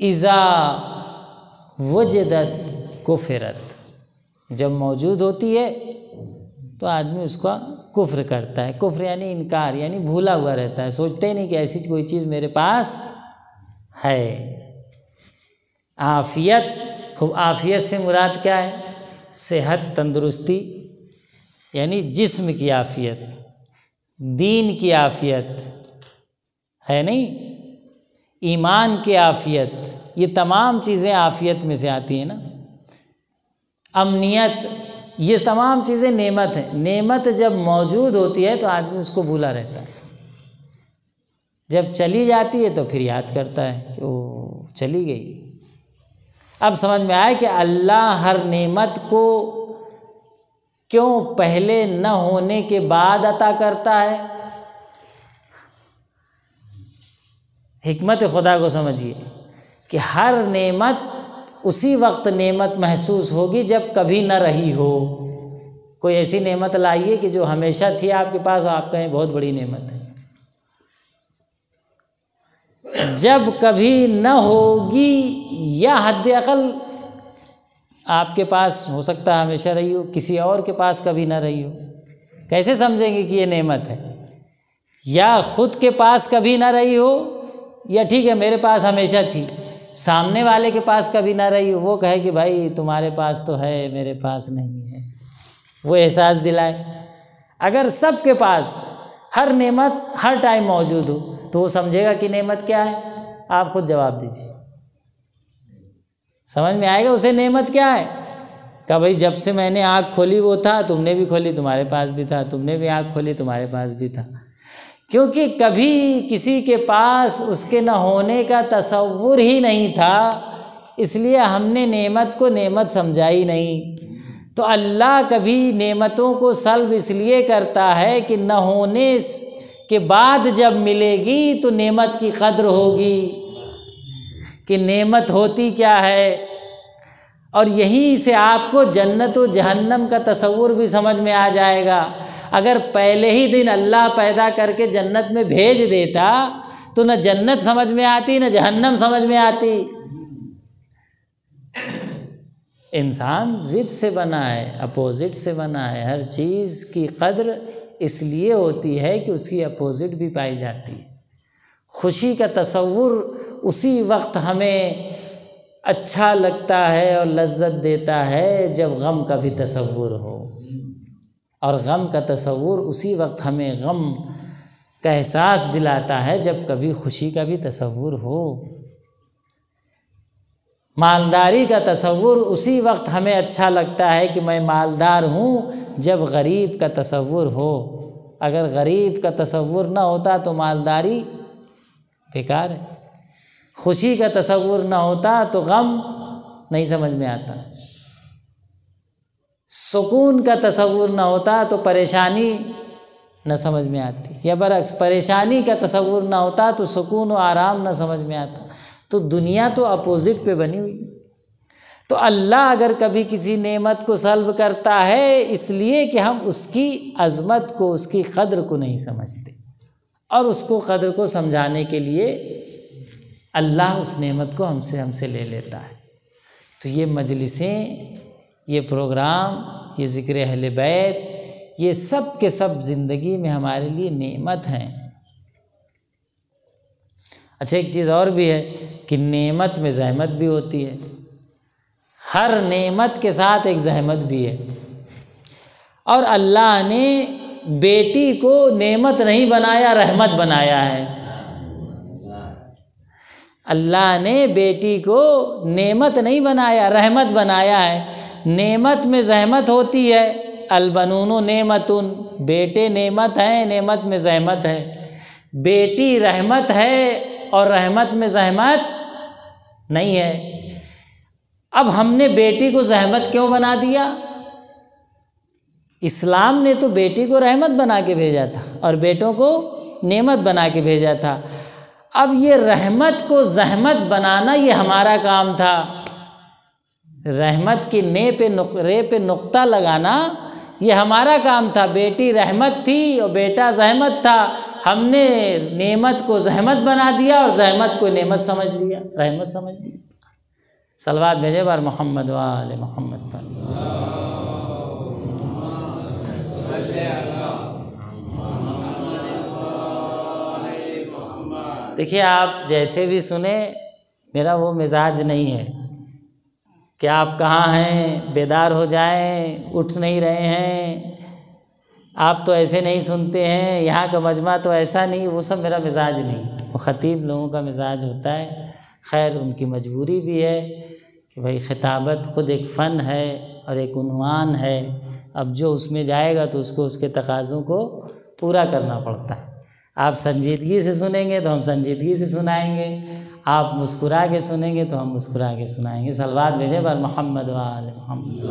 اذا وجدت کفرت، جب موجود ہوتی ہے تو آدمی اس کا کفر کرتا ہے۔ کفر یعنی انکار، یعنی بھولا ہوا رہتا ہے، سوچتے ہی نہیں کہ ایسی کوئی چیز میرے پاس ہے۔ عافیت، خوب عافیت سے مراد کیا ہے؟ صحت، تندرستی، یعنی جسم کی عافیت، دین کی عافیت ہے نہیں، ایمان کی عافیت، یہ تمام چیزیں عافیت میں سے آتی ہیں نا۔ امنیت، یہ تمام چیزیں نعمت ہیں۔ نعمت جب موجود ہوتی ہے تو آدمی اس کو بھولا رہتا ہے، جب چلی جاتی ہے تو پھر یاد کرتا ہے کہ وہ چلی گئی۔ اب سمجھ میں آئے کہ اللہ ہر نعمت کو کیوں پہلے نہ ہونے کے بعد عطا کرتا ہے۔ حکمت خدا کو سمجھیے کہ ہر نعمت اسی وقت نعمت محسوس ہوگی جب کبھی نہ رہی ہو۔ کوئی ایسی نعمت لائیے کہ جو ہمیشہ تھی آپ کے پاس اور آپ کہیں بہت بڑی نعمت ہے، جب کبھی نہ ہوگی یا حد اقل آپ کے پاس ہو سکتا ہے ہمیشہ رہی ہو، کسی اور کے پاس کبھی نہ رہی ہو، کیسے سمجھیں گے کہ یہ نعمت ہے؟ یا خود کے پاس کبھی نہ رہی ہو، یا ٹھیک ہے میرے پاس ہمیشہ تھی، سامنے والے کے پاس کبھی نہ رہی ہو، وہ کہے کہ بھائی تمہارے پاس تو ہے میرے پاس نہیں ہے، وہ احساس دلائے۔ اگر سب کے پاس ہر نعمت ہر ٹائم موجود ہو تو وہ سمجھے گا کہ نعمت کیا ہے؟ آپ خود جواب دیجیے، سمجھ میں آئے گا اسے نعمت کیا ہے؟ کہ بھائی جب سے میں نے آنکھ کھولی وہ تھا، تم نے بھی کھولی تمہارے پاس بھی تھا، تم نے بھی آنکھ کھولی تمہارے پاس بھی تھا۔ کیونکہ کبھی کسی کے پاس اس کے نہ ہونے کا تصور ہی نہیں تھا، اس لیے ہم نے نعمت کو نعمت سمجھا ہی نہیں۔ تو اللہ کبھی نعمتوں کو سلب اس لیے کرتا ہے کہ نہ ہونے کے بعد جب ملے گی تو نعمت کی قدر ہوگی کہ نعمت ہوتی کیا ہے۔ اور یہیں سے آپ کو جنت و جہنم کا تصور بھی سمجھ میں آ جائے گا۔ اگر پہلے ہی دن اللہ پیدا کر کے جنت میں بھیج دیتا تو نہ جنت سمجھ میں آتی نہ جہنم سمجھ میں آتی۔ انسان ضد سے بنا ہے، اپوزٹ سے بنا ہے، ہر چیز کی قدر اس لیے ہوتی ہے کہ اس کی اپوزٹ بھی پائی جاتی ہے۔ خوشی کا تصور اسی وقت ہمیں اچھا لگتا ہے اور لذت دیتا ہے جب غم کا بھی تصور ہو، اور غم کا تصور اسی وقت ہمیں غم کا احساس دلاتا ہے جب کبھی خوشی کا بھی تصور ہو۔ مالداری کا تصور اسی وقت ہمیں اچھا لگتا ہے کہ میں مالدار ہوں جب غریب کا تصور ہو۔ اگر غریب کا تصور نہ ہوتا تو مالداری بیکار ہے، خوشی کا تصور نہ ہوتا تو غم نہیں سمجھ میں آتا۔ سکون کا تصور نہ ہوتا تو پریشانی نہ سمجھ میں آتی، یا برعکس پریشانی کا تصور نہ ہوتا تو سکون و آرام نہ سمجھ میں آتا۔ تو دنیا تو اپوزٹ پہ بنی ہوئی۔ تو اللہ اگر کبھی کسی نعمت کو سلب کرتا ہے اس لیے کہ ہم اس کی عظمت کو، اس کی قدر کو نہیں سمجھتے، اور اس کو قدر کو سمجھانے کے لیے اللہ اس نعمت کو ہم سے لے لیتا ہے۔ تو یہ مجلسیں، یہ پروگرام، یہ ذکر اہل بیت، یہ سب کے سب زندگی میں ہمارے لیے نعمت ہیں۔ اچھا ایک چیز اور بھی ہے کہ نعمت میں زحمت بھی ہوتی ہے، ہر نعمت کے ساتھ ایک زحمت بھی ہے، اور اللہ نے بیٹی کو نعمت نہیں بنایا، رحمت بنایا ہے۔ اللہ نے بیٹی کو نعمت نہیں بنایا، رحمت بنایا ہے۔ نعمت میں زحمت ہوتی ہے، البنون نعمتن، بیٹے نعمت ہیں، نعمت میں زحمت ہے۔ بیٹی رحمت ہے اور رحمت میں زحمت نہیں ہے۔ اب ہم نے بیٹی کو زحمت کیوں بنا دیا؟ اسلام نے تو بیٹی کو رحمت بنا کے بھیجا تھا اور بیٹوں کو نعمت بنا کے بھیجا تھا۔ اب یہ رحمت کو زحمت بنانا یہ ہمارا کام تھا، رحمت کی رے پہ نقطہ لگانا یہ ہمارا کام تھا۔ بیٹی رحمت تھی اور بیٹا زحمت تھا، ہم نے نعمت کو زحمت بنا دیا اور زحمت کو نعمت سمجھ لیا، رحمت سمجھ لیا۔ صلوات بھیجے بار محمد و آل محمد پر۔ دیکھیے آپ جیسے بھی سنیں، میرا وہ مزاج نہیں ہے کہ آپ کہاں ہیں، بیدار ہو جائیں، اٹھ نہیں رہے ہیں، آپ تو ایسے نہیں سنتے ہیں، یہاں کا مجمع تو ایسا نہیں، وہ سب میرا مزاج نہیں۔ وہ خطیب لوگوں کا مزاج ہوتا ہے، خیر ان کی مجبوری بھی ہے کہ بھائی خطابت خود ایک فن ہے اور ایک عنوان ہے، اب جو اس میں جائے گا تو اس کو اس کے تقاضوں کو پورا کرنا پڑتا ہے۔ آپ سنجیدگی سے سنیں گے تو ہم سنجیدگی سے سنائیں گے، آپ مسکرا کے سنیں گے تو ہم مسکرا کے سنائیں گے۔ صلوات بھیجے بر محمد و آل محمد۔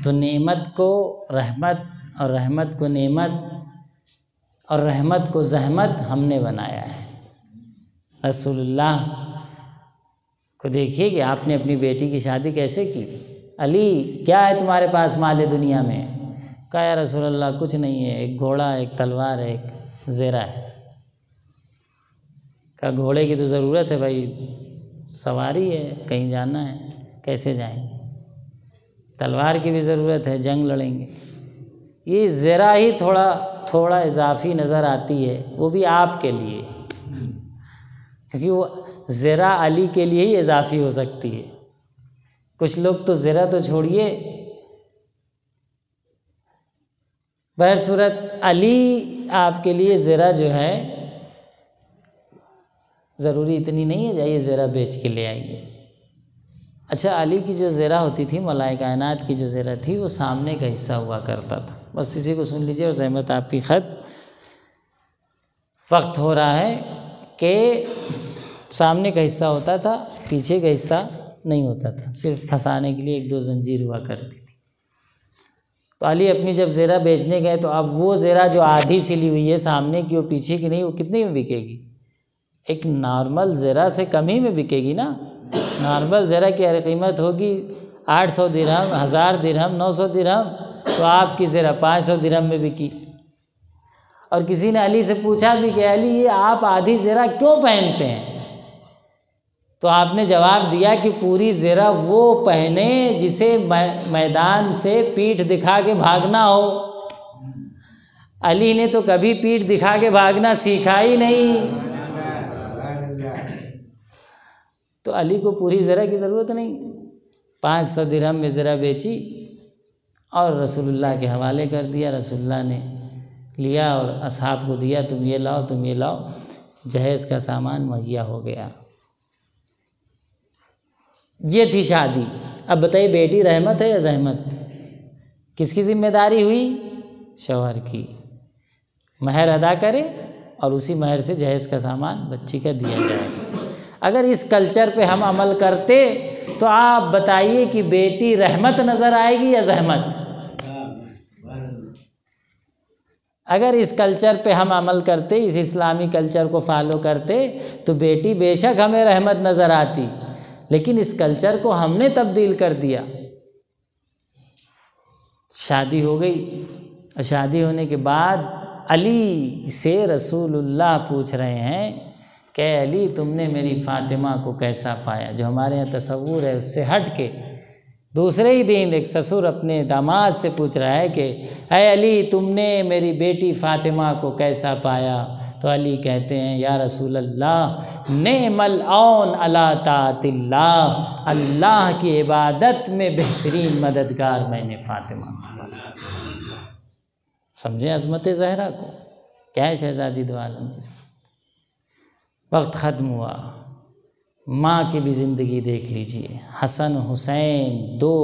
تو نعمت کو رحمت اور رحمت کو نعمت اور رحمت کو زحمت ہم نے بنایا ہے۔ رسول اللہ کو دیکھیے کہ آپ نے اپنی بیٹی کی شادی کیسے کی۔ علی کیا ہے تمہارے پاس مال دنیا میں؟ کہا یا رسول اللہ کچھ نہیں ہے، ایک گھوڑا، ایک تلوار، ایک زیرہ ہے۔ کہا گھوڑے کی تو ضرورت ہے بھائی، سواری ہے، کہیں جانا ہے، کیسے جائیں گے؟ تلوار کی بھی ضرورت ہے، جنگ لڑیں گے۔ یہ زیرہ ہی تھوڑا اضافی نظر آتی ہے، وہ بھی آپ کے لیے، کیونکہ وہ زیرہ علی کے لیے ہی اضافی ہو سکتی ہے۔ کچھ لوگ تو زیرہ تو چھوڑیے، بہر صورت علی آپ کے لیے زیرہ جو ہے ضروری اتنی نہیں ہے جائیے زیرہ بیچ کے لے آئیے۔ اچھا علی کی جو زیرہ ہوتی تھی، ملائے کائنات کی جو زیرہ تھی، وہ سامنے کا حصہ ہوا کرتا تھا۔ بس اسی کو سن لیجیے اور زحمت آپ کی خط وقت ہو رہا ہے کہ سامنے کا حصہ ہوتا تھا، پیچھے کا حصہ نہیں ہوتا تھا، صرف پھنسانے کے لیے ایک دو زنجیر ہوا کرتی تھی۔ تو علی اپنی جب زیرہ بیچنے گئے تو اب وہ زیرہ جو آدھی سلی ہوئی ہے سامنے کی اور پیچھے کی نہیں، وہ کتنے میں بکے گی؟ ایک نارمل زیرہ سے کم ہی میں بکے گی نا۔ نارمل زیرہ کی قیمت ہوگی 800 درہم، 1000 درہم، 900 درہم، تو آپ کی زیرہ 500 درہم میں بکی۔ اور کسی نے علی سے پوچھا بھی کہ علی یہ آپ آدھی زیرہ کیوں پہنتے ہیں؟ تو آپ نے جواب دیا کہ پوری زیرہ وہ پہنے جسے میدان سے پیٹھ دکھا کے بھاگنا ہو۔ علی نے تو کبھی پیٹھ دکھا کے بھاگنا سیکھا ہی نہیں، تو علی کو پوری زیرہ کی ضرورت نہیں۔ 500 درہم میں زیرہ بیچی اور رسول اللہ کے حوالے کر دیا۔ رسول اللہ نے لیا اور اصحاب کو دیا، تم یہ لاؤ، تم یہ لاؤ، جہیز کا سامان مہیا ہو گیا۔ یہ تھی شادی۔ اب بتائیے بیٹی رحمت ہے یا زحمت؟ کس کی ذمہ داری ہوئی؟ شوہر کی۔ مہر ادا کرے اور اسی مہر سے جہیز کا سامان بچی کا دیا جائے گا۔ اگر اس کلچر پہ ہم عمل کرتے تو آپ بتائیے کہ بیٹی رحمت نظر آئے گی یا زحمت؟ اگر اس کلچر پہ ہم عمل کرتے، اس اسلامی کلچر کو فالو کرتے تو بیٹی بے شک ہمیں رحمت نظر آتی، لیکن اس کلچر کو ہم نے تبدیل کر دیا۔ شادی ہو گئی، اور شادی ہونے کے بعد علی سے رسول اللہ پوچھ رہے ہیں کہ علی تم نے میری فاطمہ کو کیسا پایا؟ جو ہمارے یہاں تصور ہے اس سے ہٹ کے دوسرے ہی دن ایک سسر اپنے داماد سے پوچھ رہا ہے کہ اے علی تم نے میری بیٹی فاطمہ کو کیسا پایا؟ تو علی کہتے ہیں یا رسول اللہ نعم العون علی طاعت اللہ، اللہ کی عبادت میں بہترین مددگار میں نے فاطمہ کو پایا۔ سمجھے عظمت زہرا کو؟ کیا ہے شہزادی دو عالم کے ساتھ۔ وقت ختم ہوا، ماں کی بھی زندگی دیکھ لیجئے۔ حسن حسین دو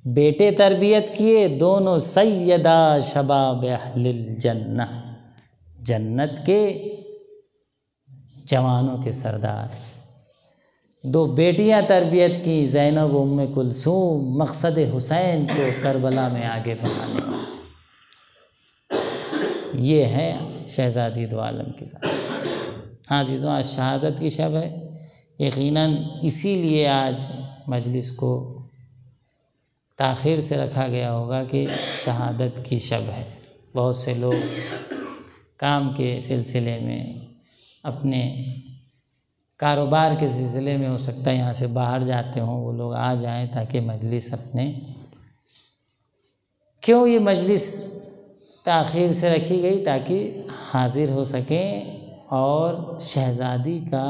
بیٹے تربیت کیے، دونوں سیدہ شباب اہل الجنہ، جنت کے جوانوں کے سردار۔ دو بیٹیاں تربیت کی، زینب و ام کلثوم، مقصد حسین کو کربلا میں آگے بڑھانے والی۔ یہ ہے شہزادی دو عالم کے ساتھ۔ ہاں عزیزوں، آج شہادت کی شب ہے، یقیناً اسی لیے آج مجلس کو تاخیر سے رکھا گیا ہوگا کہ شہادت کی شب ہے۔ بہت سے لوگ کام کے سلسلے میں، اپنے کاروبار کے سلسلے میں ہو سکتا ہے یہاں سے باہر جاتے ہوں، وہ لوگ آ جائیں تاکہ مجلس اپنے کیوں یہ مجلس تاخیر سے رکھی گئی؟ تاکہ حاضر ہو سکیں اور شہزادی کا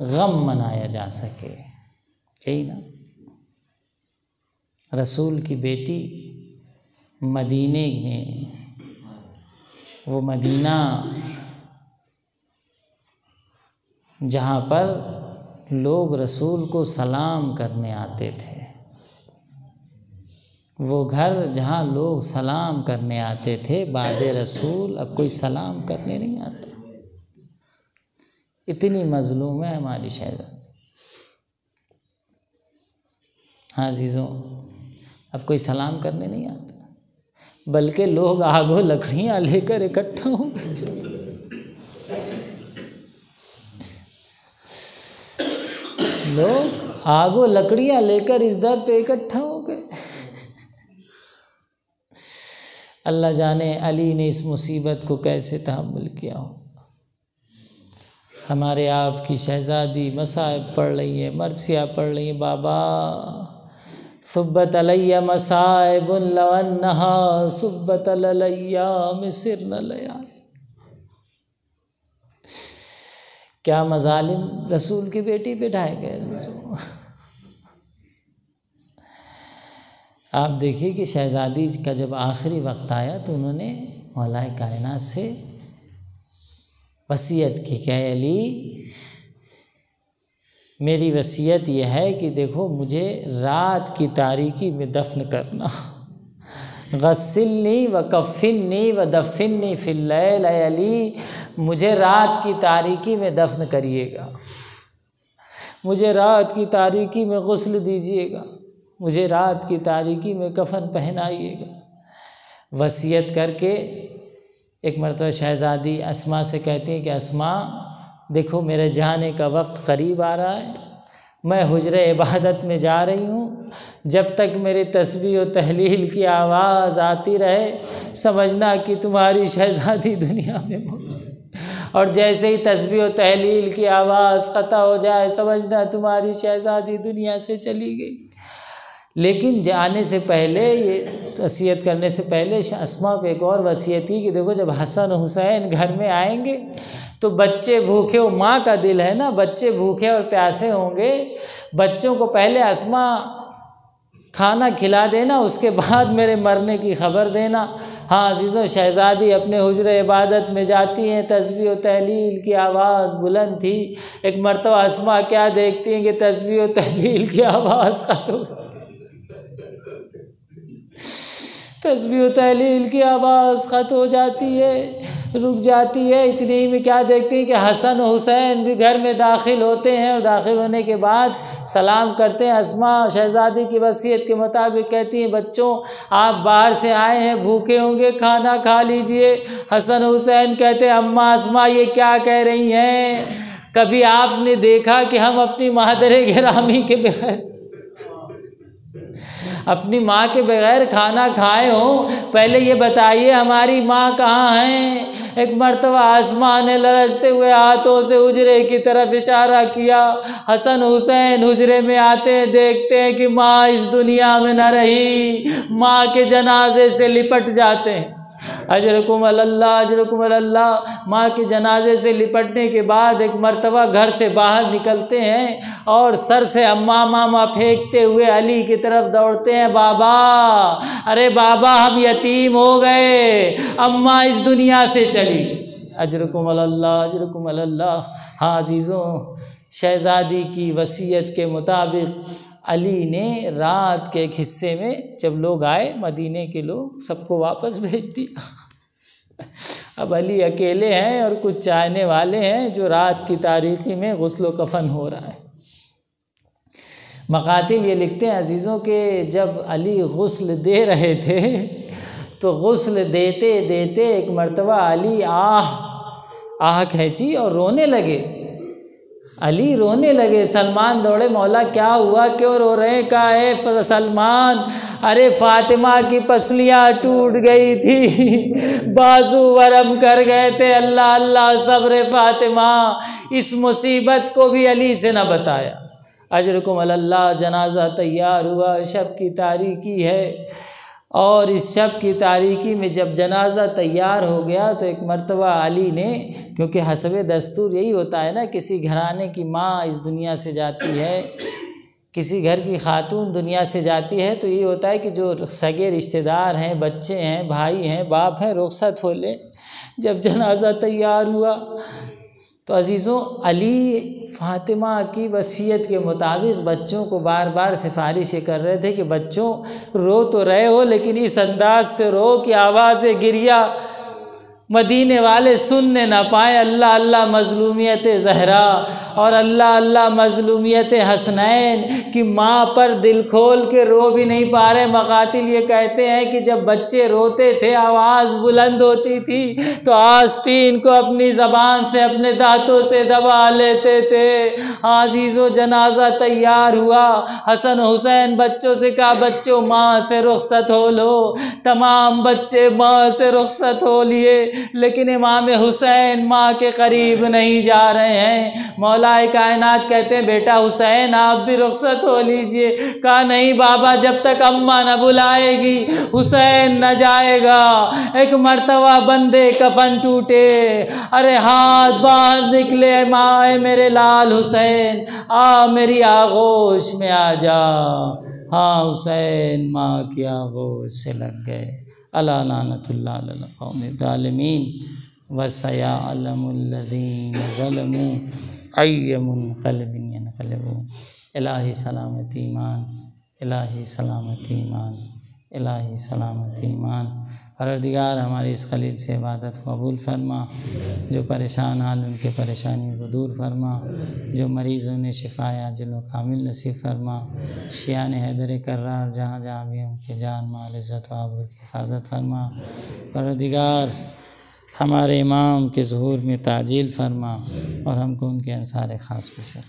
غم منایا جا سکے، یہی نا۔ رسول کی بیٹی مدینے میں، وہ مدینہ جہاں پر لوگ رسول کو سلام کرنے آتے تھے، وہ گھر جہاں لوگ سلام کرنے آتے تھے بعد رسول اب کوئی سلام کرنے نہیں آتا۔ اتنی مظلوم ہے ہماری شہزادی۔ ہاں عزیزوں، اب کوئی سلام کرنے نہیں آتا، بلکہ لوگ آگ و لکڑیاں لے کر اکٹھا ہو گئے۔ لوگ آگ و لکڑیاں لے کر اس در پہ اکٹھا ہو گئے۔ اللہ جانے علی نے اس مصیبت کو کیسے تحمل کیا ہو۔ ہمارے آپ کی شہزادی مصائب پڑھ رہی ہے، مرثیہ پڑھ رہی ہے، بابا صبت علیہ مصائب لو انہا صبت الایام سرن لیال۔ کیا مظالم رسول کی بیٹی پہ ڈھائے گئے عزیزوں۔ آپ دیکھیے کہ شہزادی کا جب آخری وقت آیا تو انہوں نے مولا کائنات سے وصیت کی کہ اے علی میری وصیت یہ ہے کہ دیکھو مجھے رات کی تاریکی میں دفن کرنا، غسلنی وکفنی ودفنی فی اللیل، اے علی مجھے رات کی تاریکی میں دفن کریے گا، مجھے رات کی تاریکی میں غسل دیجیے گا، مجھے رات کی تاریکی میں کفن پہنائیے گا۔ وصیت کر کے ایک مرتبہ شہزادی اسما سے کہتی ہیں کہ اسما دیکھو میرے جانے کا وقت قریب آ رہا ہے، میں حجرِ عبادت میں جا رہی ہوں، جب تک میرے تسبیح و تحلیل کی آواز آتی رہے سمجھنا کہ تمہاری شہزادی دنیا میں موجود، اور جیسے ہی تسبیح و تحلیل کی آواز قطع ہو جائے سمجھنا تمہاری شہزادی دنیا سے چلی گئی۔ لیکن جانے سے پہلے، یہ وصیت کرنے سے پہلے اسما کو ایک اور وصیت کی کہ دیکھو جب حسن حسین گھر میں آئیں گے تو بچے بھوکے، وہ ماں کا دل ہے نا، بچے بھوکے اور پیاسے ہوں گے، بچوں کو پہلے اسما کھانا کھلا دینا، اس کے بعد میرے مرنے کی خبر دینا۔ ہاں عزیزوں، شہزادی اپنے حجرِ عبادت میں جاتی ہیں، تسبیح و تحلیل کی آواز بلند تھی، ایک مرتبہ اسما کیا دیکھتی ہیں کہ تسبیح و تحلیل کی آواز ختم، تسبیح و تحلیل کی آواز ختم ہو جاتی ہے، رک جاتی ہے۔ اتنے ہی میں کیا دیکھتے ہیں کہ حسن و حسین بھی گھر میں داخل ہوتے ہیں، اور داخل ہونے کے بعد سلام کرتے ہیں۔ اسماء شہزادی کی وصیت کے مطابق کہتی ہیں بچوں آپ باہر سے آئے ہیں، بھوکے ہوں گے، کھانا کھا لیجئے۔ حسن و حسین کہتے ہیں اماں اسماء یہ کیا کہہ رہی ہیں؟ کبھی آپ نے دیکھا کہ ہم اپنی مادر گرامی کے بغیر، اپنی ماں کے بغیر کھانا کھائے ہوں؟ پہلے یہ بتائیے ہماری ماں کہاں ہیں؟ ایک مرتبہ اسماء نے لرزتے ہوئے ہاتھوں سے حجرے کی طرف اشارہ کیا۔ حسن حسین حجرے میں آتے ہیں، دیکھتے ہیں کہ ماں اس دنیا میں نہ رہی، ماں کے جنازے سے لپٹ جاتے ہیں۔ اجرکم اللہ اجرکم اللہ۔ ماں کے جنازے سے لپٹنے کے بعد ایک مرتبہ گھر سے باہر نکلتے ہیں اور سر سے اماں ماما پھینکتے ہوئے علی کی طرف دوڑتے ہیں، بابا ارے بابا ہم یتیم ہو گئے، اماں اس دنیا سے چلی۔ اجرکم اللہ اجرکم اللہ۔ ہاں عزیزوں، شہزادی کی وصیت کے مطابق علی نے رات کے ایک حصے میں جب لوگ آئے، مدینے کے لوگ، سب کو واپس بھیج دیا۔ اب علی اکیلے ہیں اور کچھ چاہنے والے ہیں، جو رات کی تاریکی میں غسل و کفن ہو رہا ہے۔ مقاتل یہ لکھتے ہیں عزیزوں کہ جب علی غسل دے رہے تھے تو غسل دیتے دیتے ایک مرتبہ علی آہ کھینچی اور رونے لگے۔ علی رونے لگے، سلمان دوڑے، مولا کیا ہوا، کیوں رو رہے ہیں؟ کہا اے سلمان ارے فاطمہ کی پسلیاں ٹوٹ گئی تھی، بازو ورم کر گئے تھے، اللہ اللہ صبر فاطمہ۔ اس مصیبت کو بھی علی سے نہ بتایا۔ اجرکم اللہ۔ جنازہ تیار ہوا، شب کی تاریکی ہے، اور اس شب کی تاریکی میں جب جنازہ تیار ہو گیا تو ایک مرتبہ علی نے، کیونکہ حسب دستور یہی ہوتا ہے نا، کسی گھرانے کی ماں اس دنیا سے جاتی ہے، کسی گھر کی خاتون دنیا سے جاتی ہے، تو یہ ہوتا ہے کہ جو سگے رشتہ دار ہیں، بچے ہیں، بھائی ہیں، باپ ہیں، رخصت ہو لیں۔ جب جنازہ تیار ہوا تو عزیزوں علی فاطمہ کی وصیت کے مطابق بچوں کو بار بار سفارش یہ کر رہے تھے کہ بچوں رو تو رہے ہو لیکن اس انداز سے رو کہ آواز گریہ مدینے والے سننے نہ پائیں۔ اللہ اللہ مظلومیت زہرا اور اللہ اللہ مظلومیت حسنین کی ماں پر دل کھول کے رو بھی نہیں پا رہے۔ مقاتل یہ کہتے ہیں کہ جب بچے روتے تھے آواز بلند ہوتی تھی تو آستین کو اپنی زبان سے اپنے دانتوں سے دبا لیتے تھے۔ عزیزو جنازہ تیار ہوا، حسن حسین بچوں سے کہا بچوں ماں سے رخصت ہو لو۔ تمام بچے ماں سے رخصت ہو لیے، لیکن امام حسین ماں کے قریب نہیں جا رہے ہیں۔ مولا کائنات کہتے ہیں بیٹا حسین آپ بھی رخصت ہو لیجئے۔ کہا نہیں بابا جب تک اماں نہ بلائے گی حسین نہ جائے گا۔ ایک مرتبہ بندے کفن ٹوٹے، ارے ہاتھ باہر نکلے، ماں میرے لال حسین آ میری آغوش میں آ جا۔ ہاں حسین ماں کی آغوش سے لگ گئے۔ الا لعنت اللہ علی القوم الظالمین وسیعلم الذین ظلموا ای منقلب ینقلبون۔ الہی سلامت ایمان، الہی سلامت ایمان، الہی سلامت ایمان۔ پروردگار ہماری اس خلیل سے عبادت کو قبول فرما، جو پریشان حال ان کے پریشانی کو دور فرما، جو مریضوں نے شفا عاجل و کامل نصیب فرما، شیعان حیدر کرار جہاں جہاں بھی ان کے جان مال عزت و آبرو کی حفاظت فرما۔ پروردگار ہمارے امام کے ظہور میں تعجیل فرما اور ہم کو ان کے انصار خاص میں سے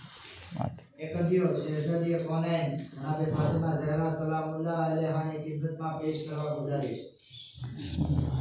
شہزادی کونین جناب فاطمہ زہرا سلام اللہ علیہا کی خدمت میں پیش کروا گزارش۔ بسم اللہ۔